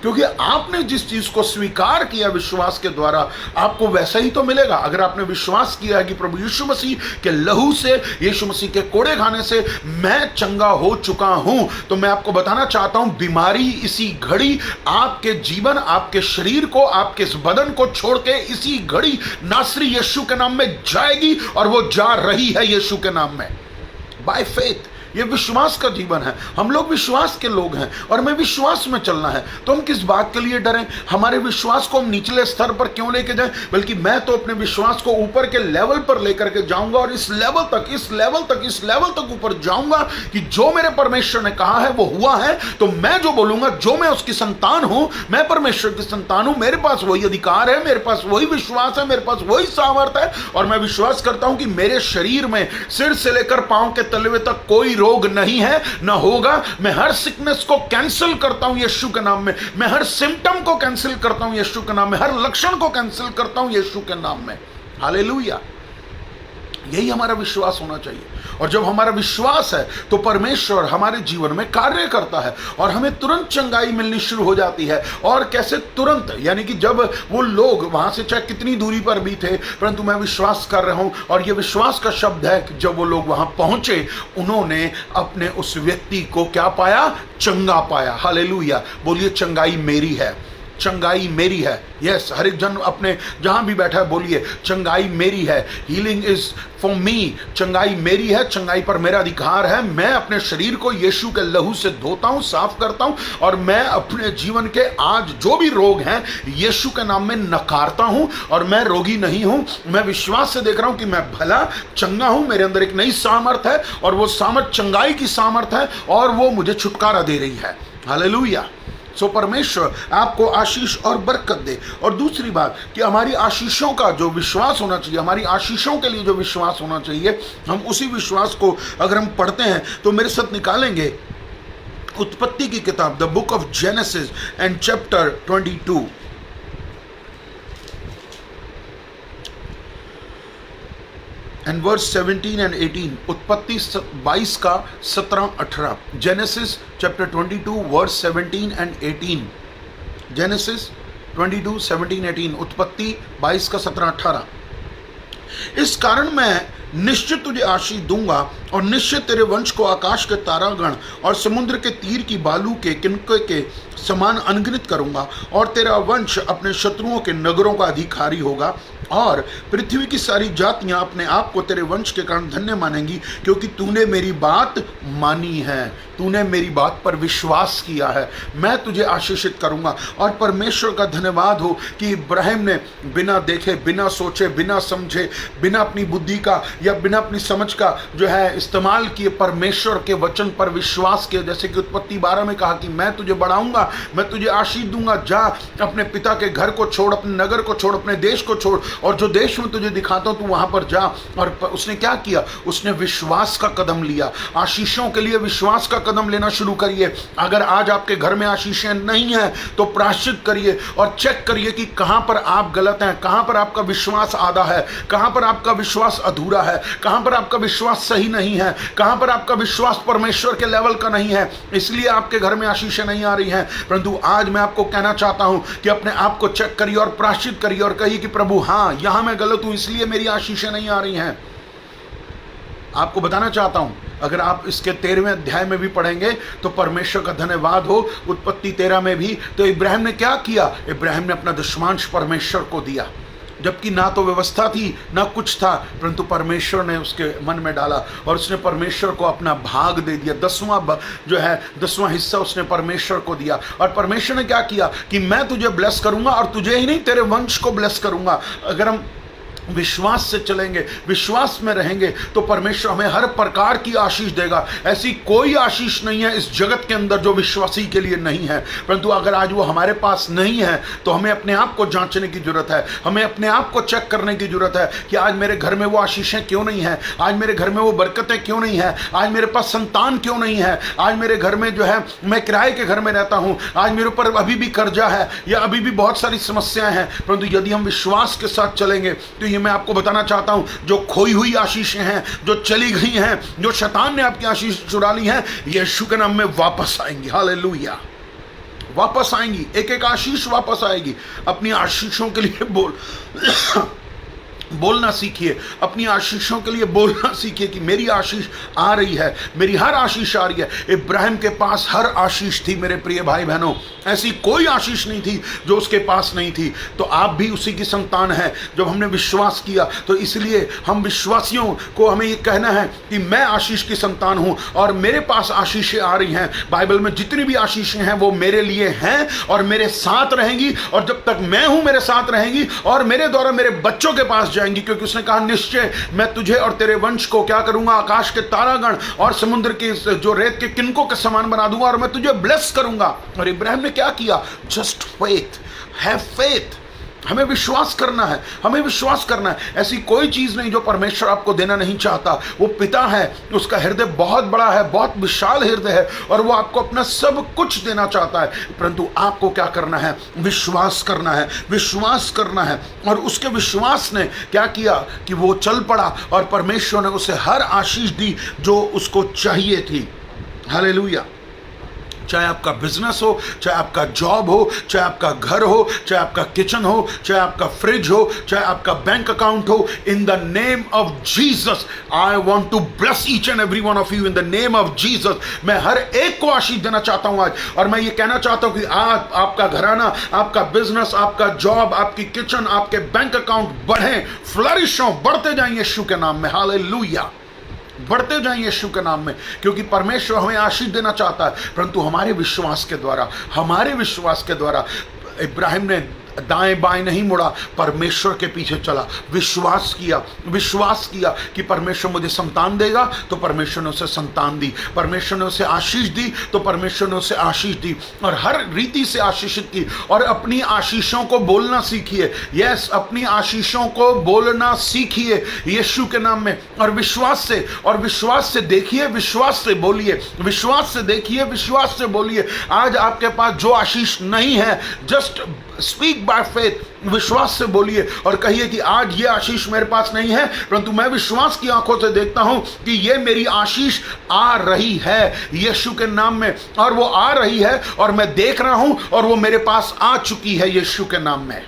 क्योंकि आपने जिस चीज को स्वीकार किया विश्वास के द्वारा आपको वैसा ही तो मिलेगा। अगर आपने विश्वास किया है कि प्रभु यीशु मसीह के लहू से, यीशु मसीह के कोड़े खाने से मैं चंगा हो चुका हूं, तो मैं आपको बताना चाहता हूं बीमारी इसी घड़ी आपके जीवन, आपके शरीर को, आपके इस बदन को छोड़ के इसी घड़ी नासरी यीशु के नाम में जाएगी, और वो जा रही है यीशु के नाम में, बाय फेथ। ये विश्वास का जीवन है। हम लोग विश्वास के लोग हैं और हमें विश्वास में चलना है। तो हम किस बात के लिए डरें? हमारे विश्वास को हम निचले स्तर पर क्यों लेके जाएं? बल्कि मैं तो अपने विश्वास को ऊपर के लेवल पर लेकर के जाऊंगा, और इस लेवल तक ऊपर जाऊंगा कि जो मेरे परमेश्वर ने कहा है वो हुआ है। तो मैं जो बोलूंगा, जो मैं उसकी संतान हूं, मैं परमेश्वर की संतान हूं, मेरे पास वही अधिकार है, मेरे पास वही विश्वास है, मेरे पास वही सामर्थ्य है। और मैं विश्वास करता हूं कि मेरे शरीर में सिर से लेकर पांव के तलवे तक कोई रोग नहीं है, ना होगा। मैं हर सिकनेस को कैंसिल करता हूं यीशु के नाम में, मैं हर सिम्टम को कैंसिल करता हूं यीशु के नाम में, हर लक्षण को कैंसिल करता हूं यीशु के नाम में। हालेलुया। यही हमारा विश्वास होना चाहिए। और जब हमारा विश्वास है तो परमेश्वर हमारे जीवन में कार्य करता है और हमें तुरंत चंगाई मिलनी शुरू हो जाती है। और कैसे तुरंत, यानी कि जब वो लोग वहां से चाहे कितनी दूरी पर भी थे, परंतु मैं विश्वास कर रहा हूं और ये विश्वास का शब्द है कि जब वो लोग वहां पहुंचे उन्होंने अपने उस व्यक्ति को क्या पाया? चंगा पाया। हालेलुया, बोलिए चंगाई मेरी है, चंगाई मेरी है। यस, हर एक जन अपने जहां भी बैठा है बोलिए चंगाई मेरी है। हीलिंग इज फॉर मी, चंगाई मेरी है, चंगाई पर मेरा अधिकार है। मैं अपने शरीर को यीशु के लहू से धोता हूं, साफ करता हूं और मैं अपने जीवन के आज जो भी रोग हैं यीशु के नाम में नकारता हूं और मैं रोगी नहीं हूं। मैं विश्वास से देख रहा हूं कि मैं भला चंगा हूं, मेरे अंदर एक नई सामर्थ है और वो सामर्थ चंगाई की सामर्थ है और वो मुझे छुटकारा दे रही है। हालेलुया। सो परमेश्वर आपको आशीष और बरकत दे। और दूसरी बात कि हमारी आशीषों का जो विश्वास होना चाहिए, हमारी आशीषों के लिए जो विश्वास होना चाहिए, हम उसी विश्वास को अगर हम पढ़ते हैं तो मेरे साथ निकालेंगे उत्पत्ति की किताब, the book of Genesis and chapter 22 and verse 17 and 18। उत्पत्ति 22 का 17-18। Genesis chapter 22 verse 17 and 18। Genesis 22 17 18। उत्पत्ति 22 का 17-18। इस कारण मैं निश्चित तुझे आशीष दूंगा और निश्चित तेरे वंश को आकाश के तारागण और समुद्र के तीर की बालू के किनके के समान अनगिनत करूंगा और तेरा वंश अपने शत्रुओं के नगरों का अधिकारी होगा और पृथ्वी की सारी जातियां अपने आप को तेरे वंश के कारण धन्य मानेंगी, क्योंकि तूने मेरी बात मानी है, तूने मेरी बात पर विश्वास किया है। मैं तुझे आशीषित करूंगा। और परमेश्वर का धन्यवाद हो कि इब्राहिम ने बिना देखे, बिना सोचे, बिना समझे, बिना अपनी बुद्धि का या बिना अपनी समझ का जो है इस्तेमाल किए परमेश्वर के वचन पर विश्वास किया। जैसे कि उत्पत्ति 12 में कहा कि मैं तुझे बढ़ाऊंगा, मैं तुझे आशीष दूंगा, जा अपने पिता के घर को छोड़, अपने नगर को छोड़, अपने देश को छोड़ और जो देश में तुझे दिखाता हूं तू वहां पर जा। और उसने क्या किया? उसने विश्वास का कदम लिया। आशीषों के लिए विश्वास का कदम लेना शुरू करिए। अगर आज आपके घर में आशीषें नहीं है तो प्रायश्चित करिए और चेक करिए कि कहां पर आप गलत हैं, कहां पर आपका विश्वास आधा है, कहां पर आपका विश्वास अधूरा है, कहां पर आपका विश्वास सही नहीं है, कहां पर आपका विश्वास परमेश्वर के लेवल का नहीं है, इसलिए आपके घर में आशीषें नहीं आ रही हैं। परंतु आज मैं आपको कहना चाहता हूं कि अपने आप को चेक करिए और प्रायश्चित करिए और कहिए कि प्रभु हाँ, यहां मैं गलत हूं, इसलिए मेरी आशीषें नहीं आ रही हैं। आपको बताना चाहता हूं, अगर आप इसके 13वें अध्याय में भी पढ़ेंगे तो परमेश्वर का धन्यवाद हो, उत्पत्ति 13 में भी, तो इब्राहिम ने क्या किया? इब्राहिम ने अपना दशमांश परमेश्वर को दिया, जबकि ना तो व्यवस्था थी ना कुछ था, परंतु परमेश्वर ने उसके मन में डाला और उसने परमेश्वर को अपना भाग दे दिया। 10वां हिस्सा उसने परमेश्वर को दिया। और परमेश्वर ने क्या किया कि मैं तुझे ब्लेस करूंगा और तुझे ही नहीं तेरे वंश को ब्लेस करूंगा। अगर हम विश्वास से चलेंगे, विश्वास में रहेंगे तो परमेश्वर हमें हर प्रकार की आशीष देगा। ऐसी कोई आशीष नहीं है इस जगत के अंदर जो विश्वासी के लिए नहीं है। परंतु अगर आज वो हमारे पास नहीं है तो हमें अपने आप को जांचने की जरूरत है, हमें अपने आप को चेक करने की जरूरत है कि आज मेरे घर में वो आशीषें क्यों नहीं है, आज मेरे घर में वो बरकतें क्यों नहीं है, आज मेरे पास संतान क्यों नहीं है, आज मेरे घर में जो है मैं किराए के घर में रहता हूं, आज मेरे ऊपर अभी भी कर्जा है या अभी भी बहुत सारी समस्याएं हैं। परंतु यदि हम विश्वास के साथ चलेंगे तो मैं आपको बताना चाहता हूं, जो खोई हुई आशीषें हैं, जो चली गई हैं, जो शैतान ने आपकी आशीष चुरा ली हैं, यीशु के नाम में वापस आएंगी। हालेलुया, वापस आएंगी, एक एक आशीष वापस आएगी। अपनी आशीषों के लिए बोलना सीखिए, अपनी आशीषों के लिए बोलना सीखिए कि मेरी आशीष आ रही है, मेरी हर आशीष आ रही है। इब्राहिम के पास हर आशीष थी मेरे प्रिय भाई बहनों, ऐसी कोई आशीष नहीं थी जो उसके पास नहीं थी। तो आप भी उसी की संतान हैं। जब हमने विश्वास किया तो इसलिए हम विश्वासियों को हमें ये कहना है कि मैं आशीष की संतान हूं और मेरे पास आशीषें आ रही हैं। बाइबल में जितनी भी आशीषें हैं वो मेरे लिए हैं और मेरे साथ रहेंगी, और जब तक मैं हूं मेरे साथ रहेंगी और मेरे द्वारा मेरे बच्चों के पास जाएंगी, क्योंकि उसने कहा निश्चय मैं तुझे और तेरे वंश को क्या करूंगा? आकाश के तारागण और समुद्र के जो रेत के किनकों के समान बना दूंगा और मैं तुझे ब्लेस करूंगा। और इब्राहिम ने क्या किया? Just faith, have faith. हमें विश्वास करना है, हमें विश्वास करना है। ऐसी कोई चीज नहीं जो परमेश्वर आपको देना नहीं चाहता। वो पिता है, उसका हृदय बहुत बड़ा है, बहुत विशाल हृदय है, और वो आपको अपना सब कुछ देना चाहता है, परंतु आपको क्या करना है? विश्वास करना है, विश्वास करना है। और उसके विश्वास ने क्या किया कि वो चल पड़ा और परमेश्वर ने उसे हर आशीष दी जो उसको चाहिए थी। हालेलुया। चाहे आपका बिजनेस हो, चाहे आपका जॉब हो, चाहे आपका घर हो, चाहे आपका किचन हो, चाहे आपका फ्रिज हो, चाहे आपका बैंक अकाउंट हो, in the name of Jesus I want to bless each and every one of you in the name of Jesus. मैं हर एक को आशीष देना चाहता हूं आज, और मैं ये कहना चाहता हूं कि आज आपका घराना, आपका बिजनेस, आपका जॉब, आपकी किचन, आपके बैंक अकाउंट बढ़े, फ्लरिश हो, बढ़ते जाएं यीशु के नाम में। हालेलुया। बढ़ते जाएं यीशु के नाम में, क्योंकि परमेश्वर हमें आशीष देना चाहता है, परंतु हमारे विश्वास के द्वारा, हमारे विश्वास के द्वारा। इब्राहिम ने दाएं बाएं नहीं मुड़ा, परमेश्वर के पीछे चला, विश्वास किया, विश्वास किया कि परमेश्वर मुझे संतान देगा, तो परमेश्वर ने उसे संतान दी। परमेश्वर ने उसे आशीष दी, तो परमेश्वर ने उसे आशीष दी, और हर रीति से आशीषित की। और अपनी आशीषों को बोलना सीखिए। यस, अपनी आशीषों को बोलना सीखिए यीशु के नाम में, और विश्वास से देखिए, विश्वास से बोलिए, विश्वास से देखिए, विश्वास से बोलिए। आज आपके पास जो आशीष नहीं है, जस्ट स्पीक बाय फेथ, विश्वास से बोलिए और कहिए कि आज ये आशीष मेरे पास नहीं है, परंतु मैं विश्वास की आंखों से देखता हूं कि ये मेरी आशीष आ रही है यीशु के नाम में, और वो आ रही है और मैं देख रहा हूं, और वो मेरे पास आ चुकी है यीशु के नाम में।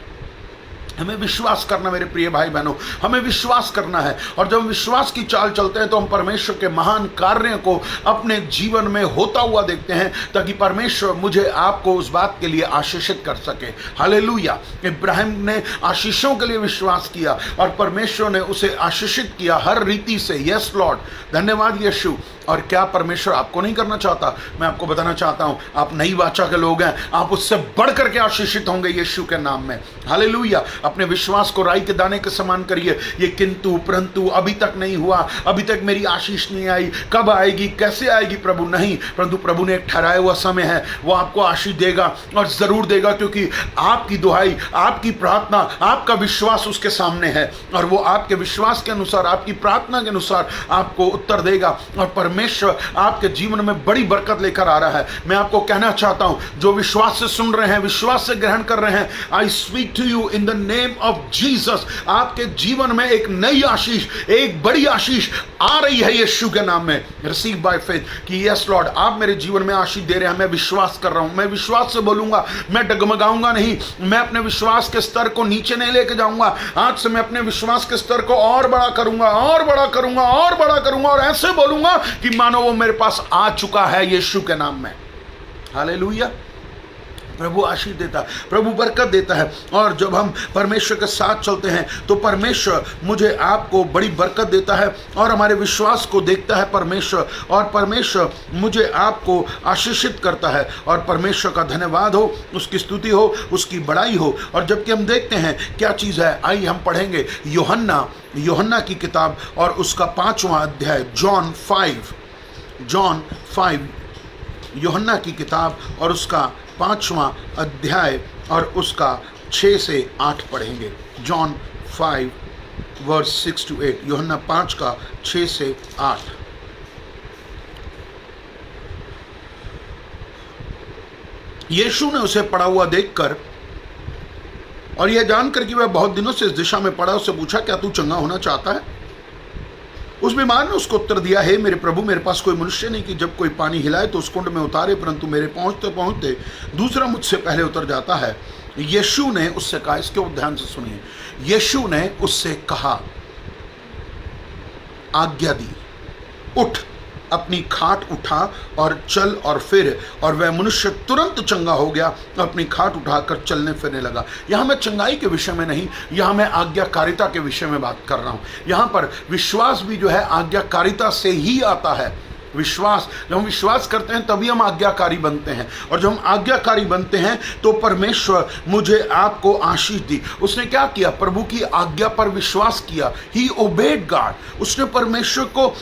हमें विश्वास करना मेरे प्रिय भाई बहनों, हमें विश्वास करना है। और जब हम विश्वास की चाल चलते हैं तो हम परमेश्वर के महान कार्यों को अपने जीवन में होता हुआ देखते हैं, ताकि परमेश्वर मुझे आपको उस बात के लिए आशीषित कर सके। हालेलुया। इब्राहिम ने आशीषों के लिए विश्वास किया और परमेश्वर ने उसे आशीषित किया हर रीति से। यस लॉर्ड, धन्यवाद यीशु। और क्या परमेश्वर आपको नहीं करना चाहता? मैं आपको बताना चाहता हूं, आप नई वाचा के लोग हैं, आप उससे बढ़ करके आशीषित होंगे यीशु के नाम में। हालेलुया। अपने विश्वास को राई के दाने के समान करिए। ये किंतु परंतु अभी तक नहीं हुआ, अभी तक मेरी आशीष नहीं आई, कब आएगी, कैसे आएगी प्रभु? नहीं, परंतु प्रभु ने एक ठहराया हुआ समय है, वो आपको आशीष देगा और जरूर देगा, क्योंकि आपकी दुहाई, आपकी प्रार्थना, आपका विश्वास उसके सामने है, और वो आपके विश्वास के अनुसार, आपकी प्रार्थना के अनुसार आपको उत्तर देगा, और परमेश्वर आपके जीवन में बड़ी बरकत लेकर आ रहा है। मैं आपको कहना चाहता हूं, जो विश्वास से सुन रहे हैं, विश्वास से ग्रहण कर रहे हैं, I speak to you in the name of Jesus. आपके जीवन में एक नई आशीष, एक बड़ी आशीष आ रही है यीशु के नाम में। रिसीव बाय फेथ कि यस लॉर्ड, आप मेरे जीवन में आशीष दे रहे हैं। मैं विश्वास कर रहा हूं, मैं विश्वास से बोलूंगा, मैं डगमगाऊंगा नहीं, मैं अपने विश्वास के स्तर को नीचे नहीं लेके जाऊंगा। आज से मैं अपने विश्वास के स्तर को और बड़ा करूंगा, और बड़ा करूंगा, और बड़ा करूंगा, और ऐसे बोलूंगा कि मानो वो मेरे पास आ चुका है यीशु के नाम में। हालेलुया। प्रभु आशीष देता है, प्रभु बरकत देता है। और जब हम परमेश्वर के साथ चलते हैं तो परमेश्वर मुझे आपको बड़ी बरकत देता है, और हमारे विश्वास को देखता है परमेश्वर, और परमेश्वर मुझे आपको आशीषित करता है। और परमेश्वर का धन्यवाद हो, उसकी स्तुति हो, उसकी बड़ाई हो। और जबकि हम देखते हैं क्या चीज़ है, आइए हम पढ़ेंगे यूहन्ना की किताब और उसका 5वां अध्याय, जॉन 5, यूहन्ना की किताब और उसका 5वां अध्याय और उसका 6 से 8 पढ़ेंगे। जॉन 5 वर्स 6 to 8, यूहन्ना 5 का 6 से 8। यीशु ने उसे पड़ा हुआ देखकर और यह जानकर कि वह बहुत दिनों से इस दिशा में पड़ा, उससे पूछा, क्या तू चंगा होना चाहता है? उस बीमार ने उसको उत्तर दिया, हे मेरे प्रभु, मेरे पास कोई मनुष्य नहीं कि जब कोई पानी हिलाए तो उस कुंड में उतारे, परंतु मेरे पहुंचते पहुंचते दूसरा मुझसे पहले उतर जाता है। यीशु ने उससे कहा, इसके ध्यान से सुनिए, यीशु ने उससे कहा, आज्ञा दी, उठ, अपनी खाट उठा और चल, और फिर, और वह मनुष्य तुरंत चंगा हो गया, अपनी खाट उठाकर चलने फिरने लगा। यहाँ मैं चंगाई के विषय में नहीं, यहाँ मैं आज्ञाकारिता के विषय में बात कर रहा हूँ। यहाँ पर विश्वास भी जो है आज्ञाकारिता से ही आता है। विश्वास, जब हम विश्वास करते हैं तभी हम आज्ञाकारी बनते हैं, और जब हम आज्ञाकारी बनते हैं तो परमेश्वर मुझे आपको आशीष दी। उसने क्या किया? प्रभु की आज्ञा पर विश्वास किया। ही ओबेड गॉड। उसने परमेश्वर को,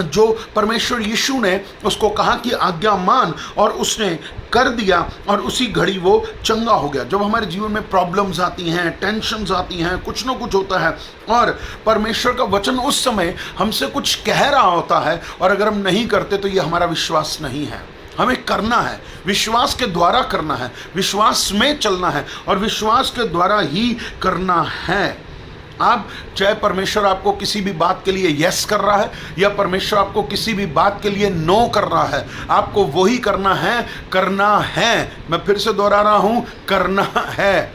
जो परमेश्वर यीशु ने उसको कहा कि आज्ञा मान, और उसने कर दिया और उसी घड़ी वो चंगा हो गया। जब हमारे जीवन में प्रॉब्लम्स आती हैं, टेंशन्स आती हैं, कुछ ना कुछ होता है और परमेश्वर का वचन उस समय हमसे कुछ कह रहा होता है और अगर हम नहीं करते तो ये हमारा विश्वास नहीं है। हमें करना है, विश्वास के द्वारा करना है, विश्वास में चलना है और विश्वास के द्वारा ही करना है। आप चाहे परमेश्वर आपको किसी भी बात के लिए यस कर रहा है या परमेश्वर आपको किसी भी बात के लिए नो कर रहा है, आपको वही करना है, करना है। मैं फिर से दोहरा रहा हूं, करना है,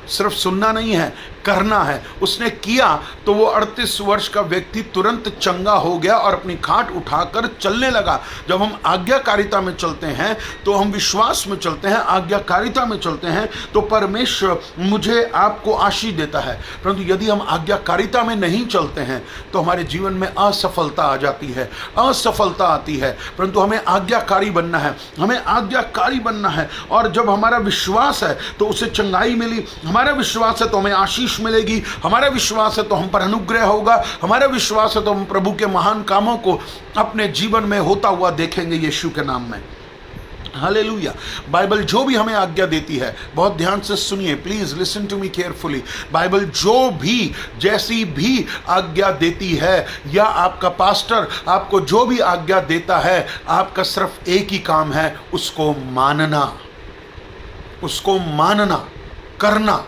सिर्फ सुनना नहीं है, करना है। उसने किया तो वो 38 वर्ष का व्यक्ति तुरंत चंगा हो गया और अपनी खाट उठाकर चलने लगा। जब हम आज्ञाकारिता में चलते हैं तो हम विश्वास में चलते हैं, आज्ञाकारिता में चलते हैं तो परमेश्वर मुझे आपको आशीष देता है। परंतु यदि हम आज्ञाकारिता में नहीं चलते हैं तो हमारे जीवन में असफलता आ जाती है, असफलता आती है। परंतु हमें आज्ञाकारी बनना है, हमें आज्ञाकारी बनना है। और जब हमारा विश्वास है तो उसे चंगाई मिली, हमारा विश्वास है तो हमें आशीष मिलेगी, हमारा विश्वास है तो हम पर अनुग्रह होगा, हमारा विश्वास है तो हम प्रभु के महान कामों को अपने जीवन में होता हुआ देखेंगे यीशु के नाम में। हालेलुया। बाइबल जो भी हमें आज्ञा देती है, बहुत ध्यान से सुनिए, please listen to me carefully. Bible जो भी जैसी भी आज्ञा देती है या आपका पास्टर आपको जो भी आज्ञा देता है, आपका सिर्फ एक ही काम है, उसको मानना, उसको मानना, करना।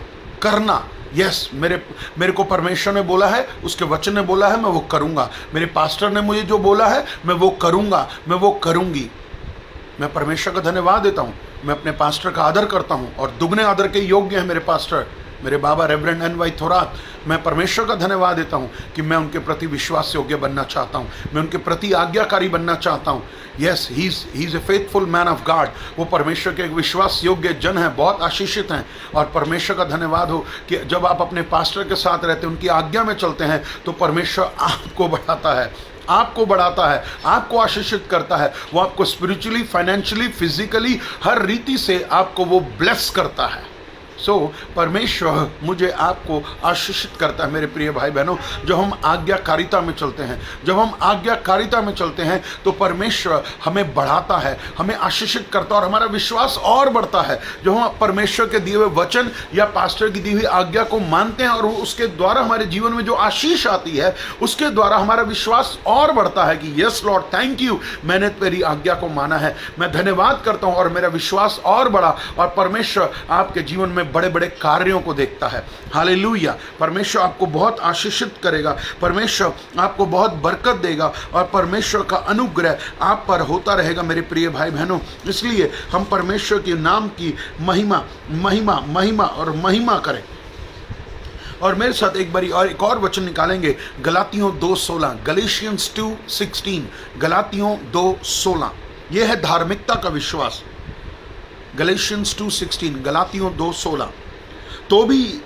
यस, मेरे को परमेश्वर ने बोला है, उसके वचन ने बोला है, मैं वो करूंगा। मेरे पास्टर ने मुझे जो बोला है मैं वो करूंगा, मैं वो करूंगी। मैं परमेश्वर का धन्यवाद देता हूं, मैं अपने पास्टर का आदर करता हूं और दुगने आदर के योग्य है मेरे पास्टर, मेरे बाबा रेवरेंड एन.वाई. थोरात। मैं परमेश्वर का धन्यवाद देता हूं कि मैं उनके प्रति विश्वास योग्य बनना चाहता हूं, मैं उनके प्रति आज्ञाकारी बनना चाहता हूं। Yes, he is a faithful man of God. वो परमेश्वर के एक विश्वास योग्य जन है, बहुत आशीषित हैं। और परमेश्वर का धन्यवाद हो कि जब आप अपने पास्टर के साथ रहते हैं, उनकी आज्ञा में चलते हैं, तो परमेश्वर आपको बढ़ाता है, आपको बढ़ाता है, आपको आशीषित करता है। वो आपको स्पिरिचुअली, फाइनेंशियली, फिजिकली, हर रीति से आपको वो ब्लेस करता है। परमेश्वर मुझे आपको आशीषित करता है मेरे प्रिय भाई बहनों। जब हम आज्ञाकारिता में चलते हैं, जब हम आज्ञाकारिता में चलते हैं तो परमेश्वर हमें बढ़ाता है, हमें आशीषित करता है और हमारा विश्वास और बढ़ता है। जब हम परमेश्वर के दिए हुए वचन या पास्टर की दी हुई आज्ञा को मानते हैं और उसके द्वारा हमारे जीवन में जो आशीष आती है, उसके द्वारा हमारा विश्वास और बढ़ता है कि यस लॉर्ड, थैंक यू, मैंने तेरी आज्ञा को माना है, मैं धन्यवाद करता हूँ और मेरा विश्वास और बढ़ा। और परमेश्वर आपके जीवन में बड़े बड़े कार्यों को देखता है। हालेलुया। परमेश्वर आपको बहुत आशीषित करेगा, परमेश्वर आपको बहुत बरकत देगा और परमेश्वर का अनुग्रह आप पर होता रहेगा मेरे प्रिय भाई बहनों। इसलिए हम परमेश्वर के नाम की महिमा महिमा महिमा और महिमा करें। और मेरे साथ एक बारी और एक और वचन निकालेंगे, गलातियों 2:16, गैलेशियंस 2:16, गलातियों 2:16। यह है धार्मिकता का विश्वास। गैलेशियंस 2:16, गलातियों 2:16। तो भी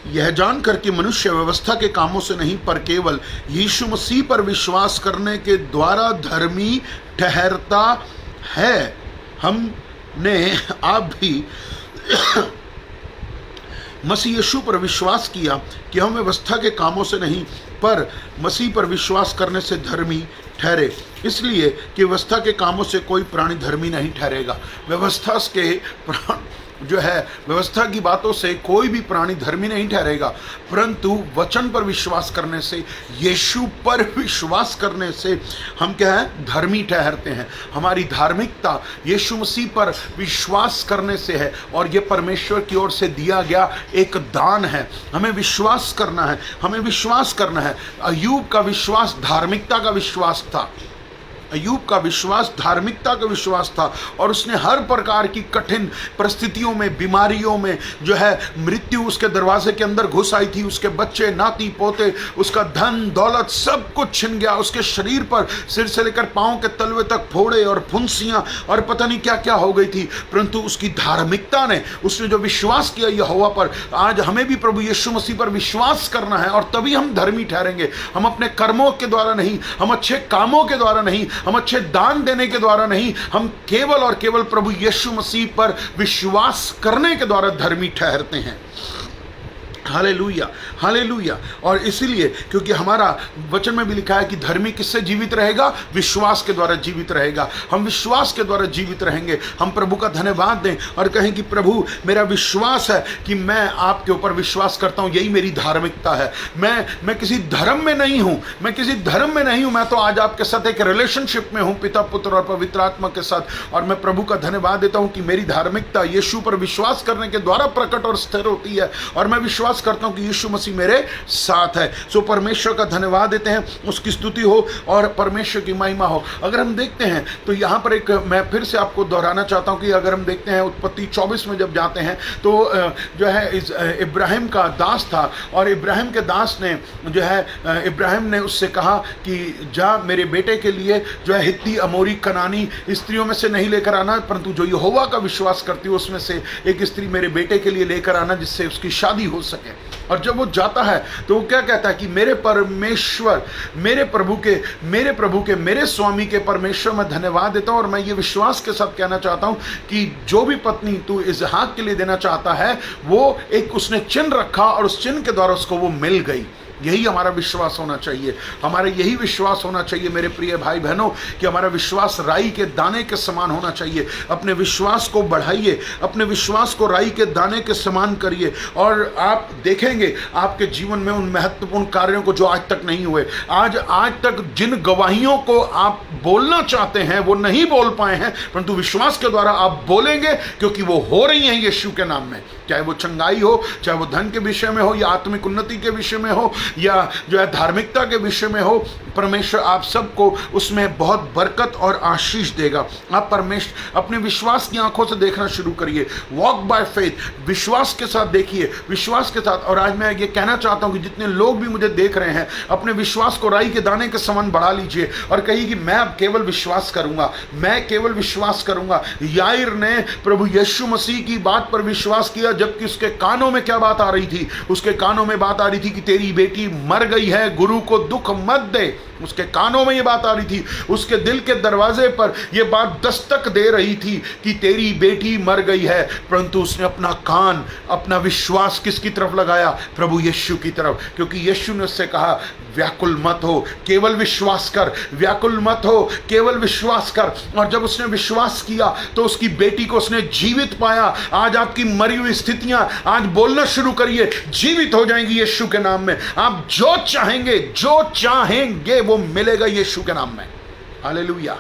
यह जानकर कि मनुष्य व्यवस्था के कामों से नहीं पर केवल यीशु मसीह पर विश्वास करने के द्वारा धर्मी ठहरता है। हमने आप भी मसीह यीशु पर विश्वास किया कि हम व्यवस्था के कामों से नहीं पर मसीह पर विश्वास करने से धर्मी ठहरे, इसलिए कि व्यवस्था के कामों से कोई प्राणी धर्मी नहीं ठहरेगा। व्यवस्था के जो है, व्यवस्था की बातों से कोई भी प्राणी धर्मी नहीं ठहरेगा, परंतु वचन पर विश्वास करने से, यीशु पर विश्वास करने से हम क्या है, धर्मी ठहरते हैं। हमारी धार्मिकता यीशु मसीह पर विश्वास करने से है और ये परमेश्वर की ओर से दिया गया एक दान है। हमें विश्वास करना है, हमें विश्वास करना है। अय्यूब का विश्वास धार्मिकता का विश्वास था, अय्यूब का विश्वास धार्मिकता का विश्वास था और उसने हर प्रकार की कठिन परिस्थितियों में, बीमारियों में जो है, मृत्यु उसके दरवाजे के अंदर घुस आई थी, उसके बच्चे, नाती पोते, उसका धन दौलत सब कुछ छिन गया, उसके शरीर पर सिर से लेकर पांव के तलवे तक फोड़े और फुंसियां और पता नहीं क्या क्या हो गई थी, परंतु उसकी धार्मिकता ने, उसने जो विश्वास किया यहोवा पर। आज हमें भी प्रभु यीशु मसीह पर विश्वास करना है और तभी हम धर्मी ठहरेंगे। हम अपने कर्मों के द्वारा नहीं, हम अच्छे कामों के द्वारा नहीं, हम अच्छे दान देने के द्वारा नहीं, हम केवल और केवल प्रभु यीशु मसीह पर विश्वास करने के द्वारा धर्मी ठहरते हैं। Hallelujah, hallelujah. और इसीलिए क्योंकि हमारा वचन में भी लिखा है कि धर्मी किससे जीवित रहेगा? विश्वास के द्वारा जीवित रहेगा। हम विश्वास के द्वारा जीवित रहेंगे। हम प्रभु का धन्यवाद दें और कहें कि प्रभु, मेरा विश्वास है कि मैं आपके ऊपर विश्वास करता हूं, यही मेरी धार्मिकता है। मैं किसी धर्म में नहीं हूं, मैं किसी धर्म में नहीं हूं, मैं तो आज आपके साथ एक रिलेशनशिप में हूं, पिता, पुत्र और पवित्र आत्मा के साथ। और मैं प्रभु का धन्यवाद देता हूं कि मेरी धार्मिकता यीशु पर विश्वास करने के द्वारा प्रकट और स्थिर होती है। और मैं विश्वास करता हूं कि यीशु मसीह मेरे साथ है। सो परमेश्वर का धन्यवाद देते हैं, उसकी स्तुति हो और परमेश्वर की महिमा हो। अगर हम देखते हैं तो यहाँ पर एक, मैं फिर से आपको दोहराना चाहता हूँ कि अगर हम देखते हैं उत्पत्ति 24 में जब जाते हैं तो जो है इब्राहिम का दास था और इब्राहिम के दास ने जो है इब्राहिम ने उससे कहा कि जा मेरे बेटे के लिए जो है हित्ती, अमोरी, कनानी स्त्रियों में से नहीं लेकर आना, परंतु जो यहोवा का विश्वास करती है उसमें से एक स्त्री मेरे बेटे के लिए लेकर आना जिससे उसकी शादी हो सके। और जब वो जाता है तो वो क्या कहता है कि मेरे परमेश्वर, मेरे प्रभु के, मेरे स्वामी के परमेश्वर मैं धन्यवाद देता हूं। और मैं ये विश्वास के साथ कहना चाहता हूं कि जो भी पत्नी तू इसहाक के लिए देना चाहता है वो एक उसने चिन्ह रखा और उस चिन्ह के द्वारा उसको वो मिल गई। यही हमारा विश्वास होना चाहिए। हमारा यही विश्वास होना चाहिए मेरे प्रिय भाई बहनों कि हमारा विश्वास राई के दाने के समान होना चाहिए। अपने विश्वास को बढ़ाइए, अपने विश्वास को राई के दाने के समान करिए और आप देखेंगे आपके जीवन में उन महत्वपूर्ण कार्यों को जो आज तक नहीं हुए। आज तक जिन गवाहियों को आप बोलना चाहते हैं वो नहीं बोल पाए हैं, परंतु विश्वास के द्वारा आप बोलेंगे क्योंकि वो हो रही हैं यीशु के नाम में। चाहे वो चंगाई हो, चाहे वो धन के विषय में हो या आत्मिक उन्नति के विषय में हो या जो है धार्मिकता के विषय में हो, परमेश्वर आप सबको उसमें बहुत बरकत और आशीष देगा। आप परमेश्वर अपने विश्वास की आंखों से देखना शुरू करिए। वॉक बाय फेथ, विश्वास के साथ देखिए, विश्वास के साथ। और आज मैं ये कहना चाहता हूं कि जितने लोग भी मुझे देख रहे हैं, अपने विश्वास को राई के दाने के समान बढ़ा लीजिए और कहिए कि मैं अब केवल विश्वास करूंगा, मैं केवल विश्वास करूंगा। याईर ने प्रभु यीशु मसीह की बात पर विश्वास किया, जबकि उसके कानों में क्या बात आ रही थी? उसके कानों में बात आ रही थी कि तेरी बेटी मर गई है, गुरु को दुख मत दे। उसके कानों में ये बात आ रही थी, उसके दिल के दरवाजे पर ये बात दस्तक दे रही थी कि तेरी बेटी मर गई है, परंतु उसने अपना कान, अपना विश्वास किसकी तरफ लगाया? प्रभु यीशु की तरफ। क्योंकि यीशु ने उससे कहा व्याकुल मत हो, केवल विश्वास कर, व्याकुल मत हो, केवल विश्वास कर। और जब उसने विश्वास किया तो उसकी बेटी को उसने जीवित पाया। आज आपकी मरी हुई स्थितियां आज बोलना शुरू करिए, जीवित हो जाएंगी यीशु के नाम में। आप जो चाहेंगे वो मिलेगा यीशु के नाम में। Hallelujah,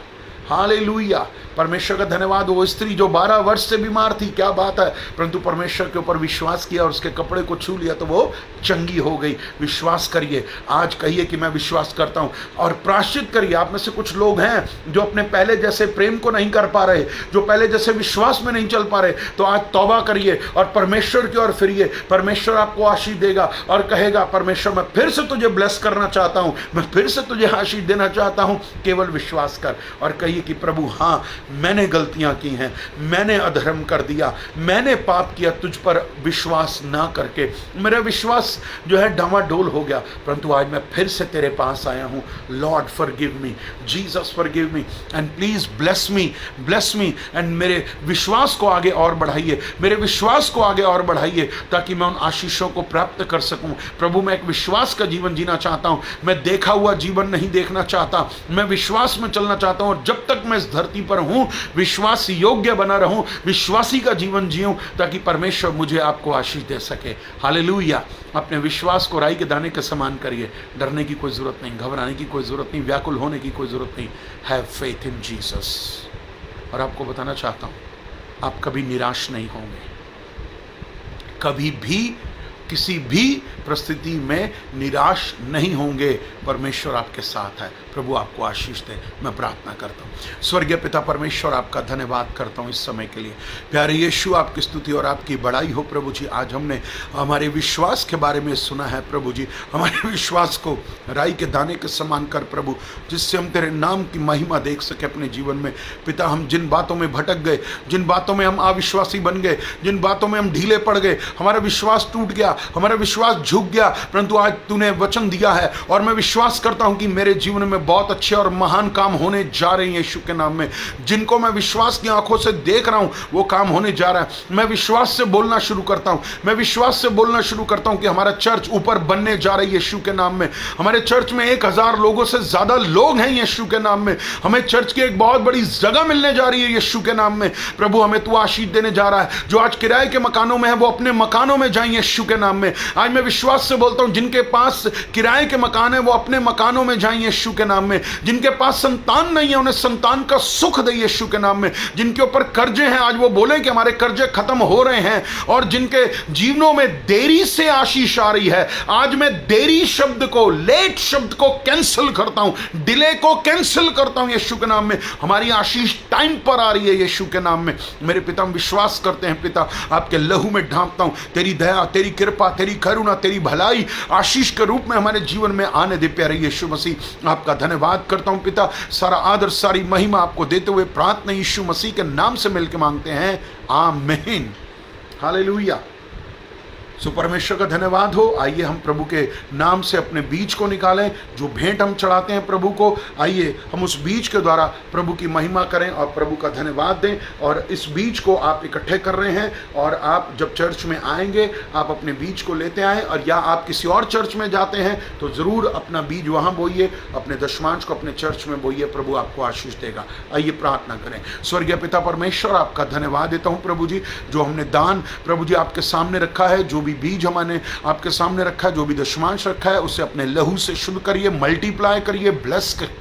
hallelujah. परमेश्वर का धन्यवाद। वो स्त्री जो 12 वर्ष से बीमार थी, क्या बात है, परंतु परमेश्वर के ऊपर विश्वास किया और उसके कपड़े को छू लिया तो वो चंगी हो गई। विश्वास करिए, आज कहिए कि मैं विश्वास करता हूं और प्रायश्चित करिए। आप में से कुछ लोग हैं जो अपने पहले जैसे प्रेम को नहीं कर पा रहे, जो पहले जैसे विश्वास में नहीं चल पा रहे, तो आज तौबा करिए और परमेश्वर की ओर फिरिए। परमेश्वर आपको आशीष देगा और कहेगा परमेश्वर मैं फिर से तुझे ब्लेस करना चाहता हूं, मैं फिर से तुझे आशीष देना चाहता हूं, केवल विश्वास कर। और कहिए कि प्रभु हाँ, मैंने गलतियां की हैं, मैंने अधर्म कर दिया, मैंने पाप किया तुझ पर विश्वास ना करके, मेरा विश्वास जो है डामाडोल हो गया, परंतु आज मैं फिर से तेरे पास आया हूं। Lord forgive me, Jesus forgive me and please bless me and मेरे विश्वास को आगे और बढ़ाइए, मेरे विश्वास को आगे और बढ़ाइए ताकि मैं उन आशीषों को प्राप्त कर सकूं। प्रभु मैं एक विश्वास का जीवन जीना चाहता हूं, मैं देखा हुआ जीवन नहीं देखना चाहता, मैं विश्वास में चलना चाहता हूं और जब तक मैं इस धरती पर हूं विश्वास योग्य बना रहूं, विश्वासी का जीवन जीऊं ताकि परमेश्वर मुझे आपको आशीष दे सके। हालेलुया। अपने विश्वास को राई के दाने के समान करिए। डरने की कोई जरूरत नहीं, घबराने की कोई जरूरत नहीं, व्याकुल होने की कोई जरूरत नहीं। Have faith in Jesus. और आपको बताना चाहता हूं आप कभी निराश नहीं होंगे, कभी भी किसी भी परिस्थिति में निराश नहीं होंगे। परमेश्वर आपके साथ है। प्रभु आपको आशीष दे। मैं प्रार्थना करता हूँ। स्वर्गीय पिता परमेश्वर आपका धन्यवाद करता हूँ इस समय के लिए। प्यारे यीशु आपकी स्तुति और आपकी बड़ाई हो प्रभु जी। आज हमने हमारे विश्वास के बारे में सुना है प्रभु जी। हमारे विश्वास को राई के दाने के समान कर प्रभु, जिससे हम तेरे नाम की महिमा देख सके अपने जीवन में। पिता हम जिन बातों में भटक गए, जिन बातों में हम अविश्वासी बन गए, जिन बातों में हम ढीले पड़ गए, हमारा विश्वास टूट गया, हमारा विश्वास झुक गया, परंतु आज तूने वचन दिया है और मैं विश्वास करता हूं कि मेरे जीवन में बहुत अच्छे और महान काम होने जा रहे हैं यीशु के नाम में। जिनको मैं विश्वास की आंखों से देख रहा हूं वो काम होने जा रहा है। मैं विश्वास से बोलना शुरू करता हूं, मैं विश्वास से बोलना शुरू करता हूं कि हमारा चर्च ऊपर बनने जा रही है यीशु के नाम में। हमारे चर्च में 1000 लोगों से ज्यादा लोग हैं यीशु के नाम में। हमें चर्च की एक बहुत बड़ी जगह मिलने जा रही है यीशु के नाम में। प्रभु हमें तू आशीष देने जा रहा है। जो आज किराए के मकानों में है वो अपने मकानों में जाएं यीशु के नाम में। आज मैं विश्वास से बोलता हूं जिनके पास किराए के मकान है वो अपने मकानों में जाएं यीशु के नाम में। जिनके पास संतान नहीं है उन्हें संतान का सुख दे यीशु के नाम में। जिनके ऊपर कर्जे हैं आज वो बोले कि हमारे कर्जे खत्म हो रहे हैं। और जिनके जीवनों में देरी से आशीष आ रही है, आज मैं देरी शब्द को, लेट शब्द को कैंसिल करता हूं, डिले को कैंसिल करता हूं यीशु के नाम में। हमारी आशीष टाइम पर आ रही है यीशु के नाम में। मेरे पिता हम विश्वास करते हैं पिता, आपके लहू में ढांपता हूं, तेरी दया, तेरी कृपा, तेरी करुणा, तेरी भलाई आशीष के रूप में हमारे जीवन में आने दे प्यारे यीशु मसीह। आपका धन्यवाद करता हूं पिता। सारा आदर सारी महिमा आपको देते हुए प्रार्थना यीशु मसीह के नाम से मिलकर मांगते हैं, आमीन, हालेलुया। सो परमेश्वर का धन्यवाद हो। आइए हम प्रभु के नाम से अपने बीज को निकालें। जो भेंट हम चढ़ाते हैं प्रभु को, आइए हम उस बीज के द्वारा प्रभु की महिमा करें और प्रभु का धन्यवाद दें। और इस बीज को आप इकट्ठे कर रहे हैं और आप जब चर्च में आएंगे आप अपने बीज को लेते आएँ, और या आप किसी और चर्च में जाते हैं तो ज़रूर अपना बीज वहाँ बोइए, अपने दशमांश को अपने चर्च में बोइए। प्रभु आपको आशीष देगा। आइए प्रार्थना करें। स्वर्गीय पिता परमेश्वर, आपका धन्यवाद देता हूँ प्रभु जी, जो हमने दान प्रभु जी आपके सामने रखा है, जो बीज हमने आपके सामने रखा है, जो भी दशमांश रखा है, उसे अपने लहू से शुद्ध करिए, मल्टीप्लाई करिए, ब्लेस करिए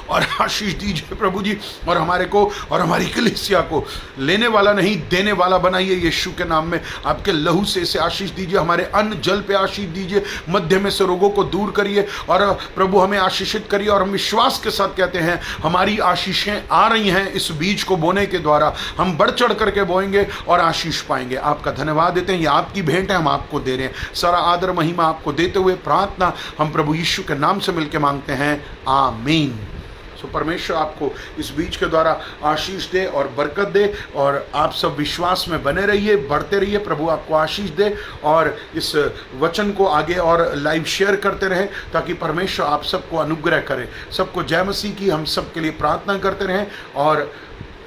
और आशीष दीजिए प्रभु जी। और हमारे को और हमारी कलीसिया को लेने वाला नहीं देने वाला बनाइए यीशु के नाम में। आपके लहू से इसे आशीष दीजिए। हमारे अन्न जल पे आशीष दीजिए। मध्य में से रोगों को दूर करिए और प्रभु हमें आशीषित करिए। और हम विश्वास के साथ कहते हैं हमारी आशीषें आ रही हैं। इस बीज को बोने के द्वारा हम बढ़ चढ़ करके बोएंगे और आशीष पाएंगे। आपका धन्यवाद देते हैं। ये आपकी भेंट है, हम आपको दे रहे हैं। सारा आदर महिमा आपको देते हुए प्रार्थना हम प्रभु यीशु के नाम से मिलकर मांगते हैं, आमीन। तो परमेश्वर आपको इस बीज के द्वारा आशीष दे और बरकत दे, और आप सब विश्वास में बने रहिए, बढ़ते रहिए। प्रभु आपको आशीष दे और इस वचन को आगे और लाइव शेयर करते रहें, ताकि परमेश्वर आप सबको अनुग्रह करे। सबको जय मसीह की हम सब के लिए प्रार्थना करते रहें। और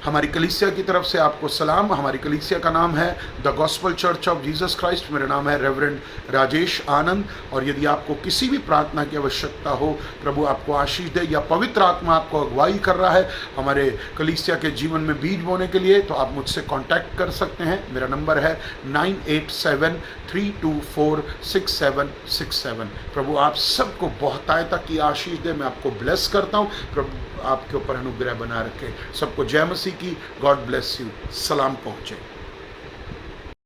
हमारी कलीसिया की तरफ से आपको सलाम। हमारी कलीसिया का नाम है the gospel church of Jesus Christ. मेरा नाम है रेवरेंड राजेश आनंद। और यदि आपको किसी भी प्रार्थना की आवश्यकता हो, प्रभु आपको आशीष दे, या पवित्र आत्मा आपको अगुवाई कर रहा है हमारे कलीसिया के जीवन में बीज बोने के लिए, तो आप मुझसे कांटेक्ट कर सकते हैं। मेरा नंबर है 9873246767। प्रभु आप सबको बहुतायता की आशीष दे। मैं आपको ब्लेस करता हूँ। प्रभु आपके ऊपर अनुग्रह बना रखे। सबको जय मसीह की। God bless you. सलाम पहुँचे।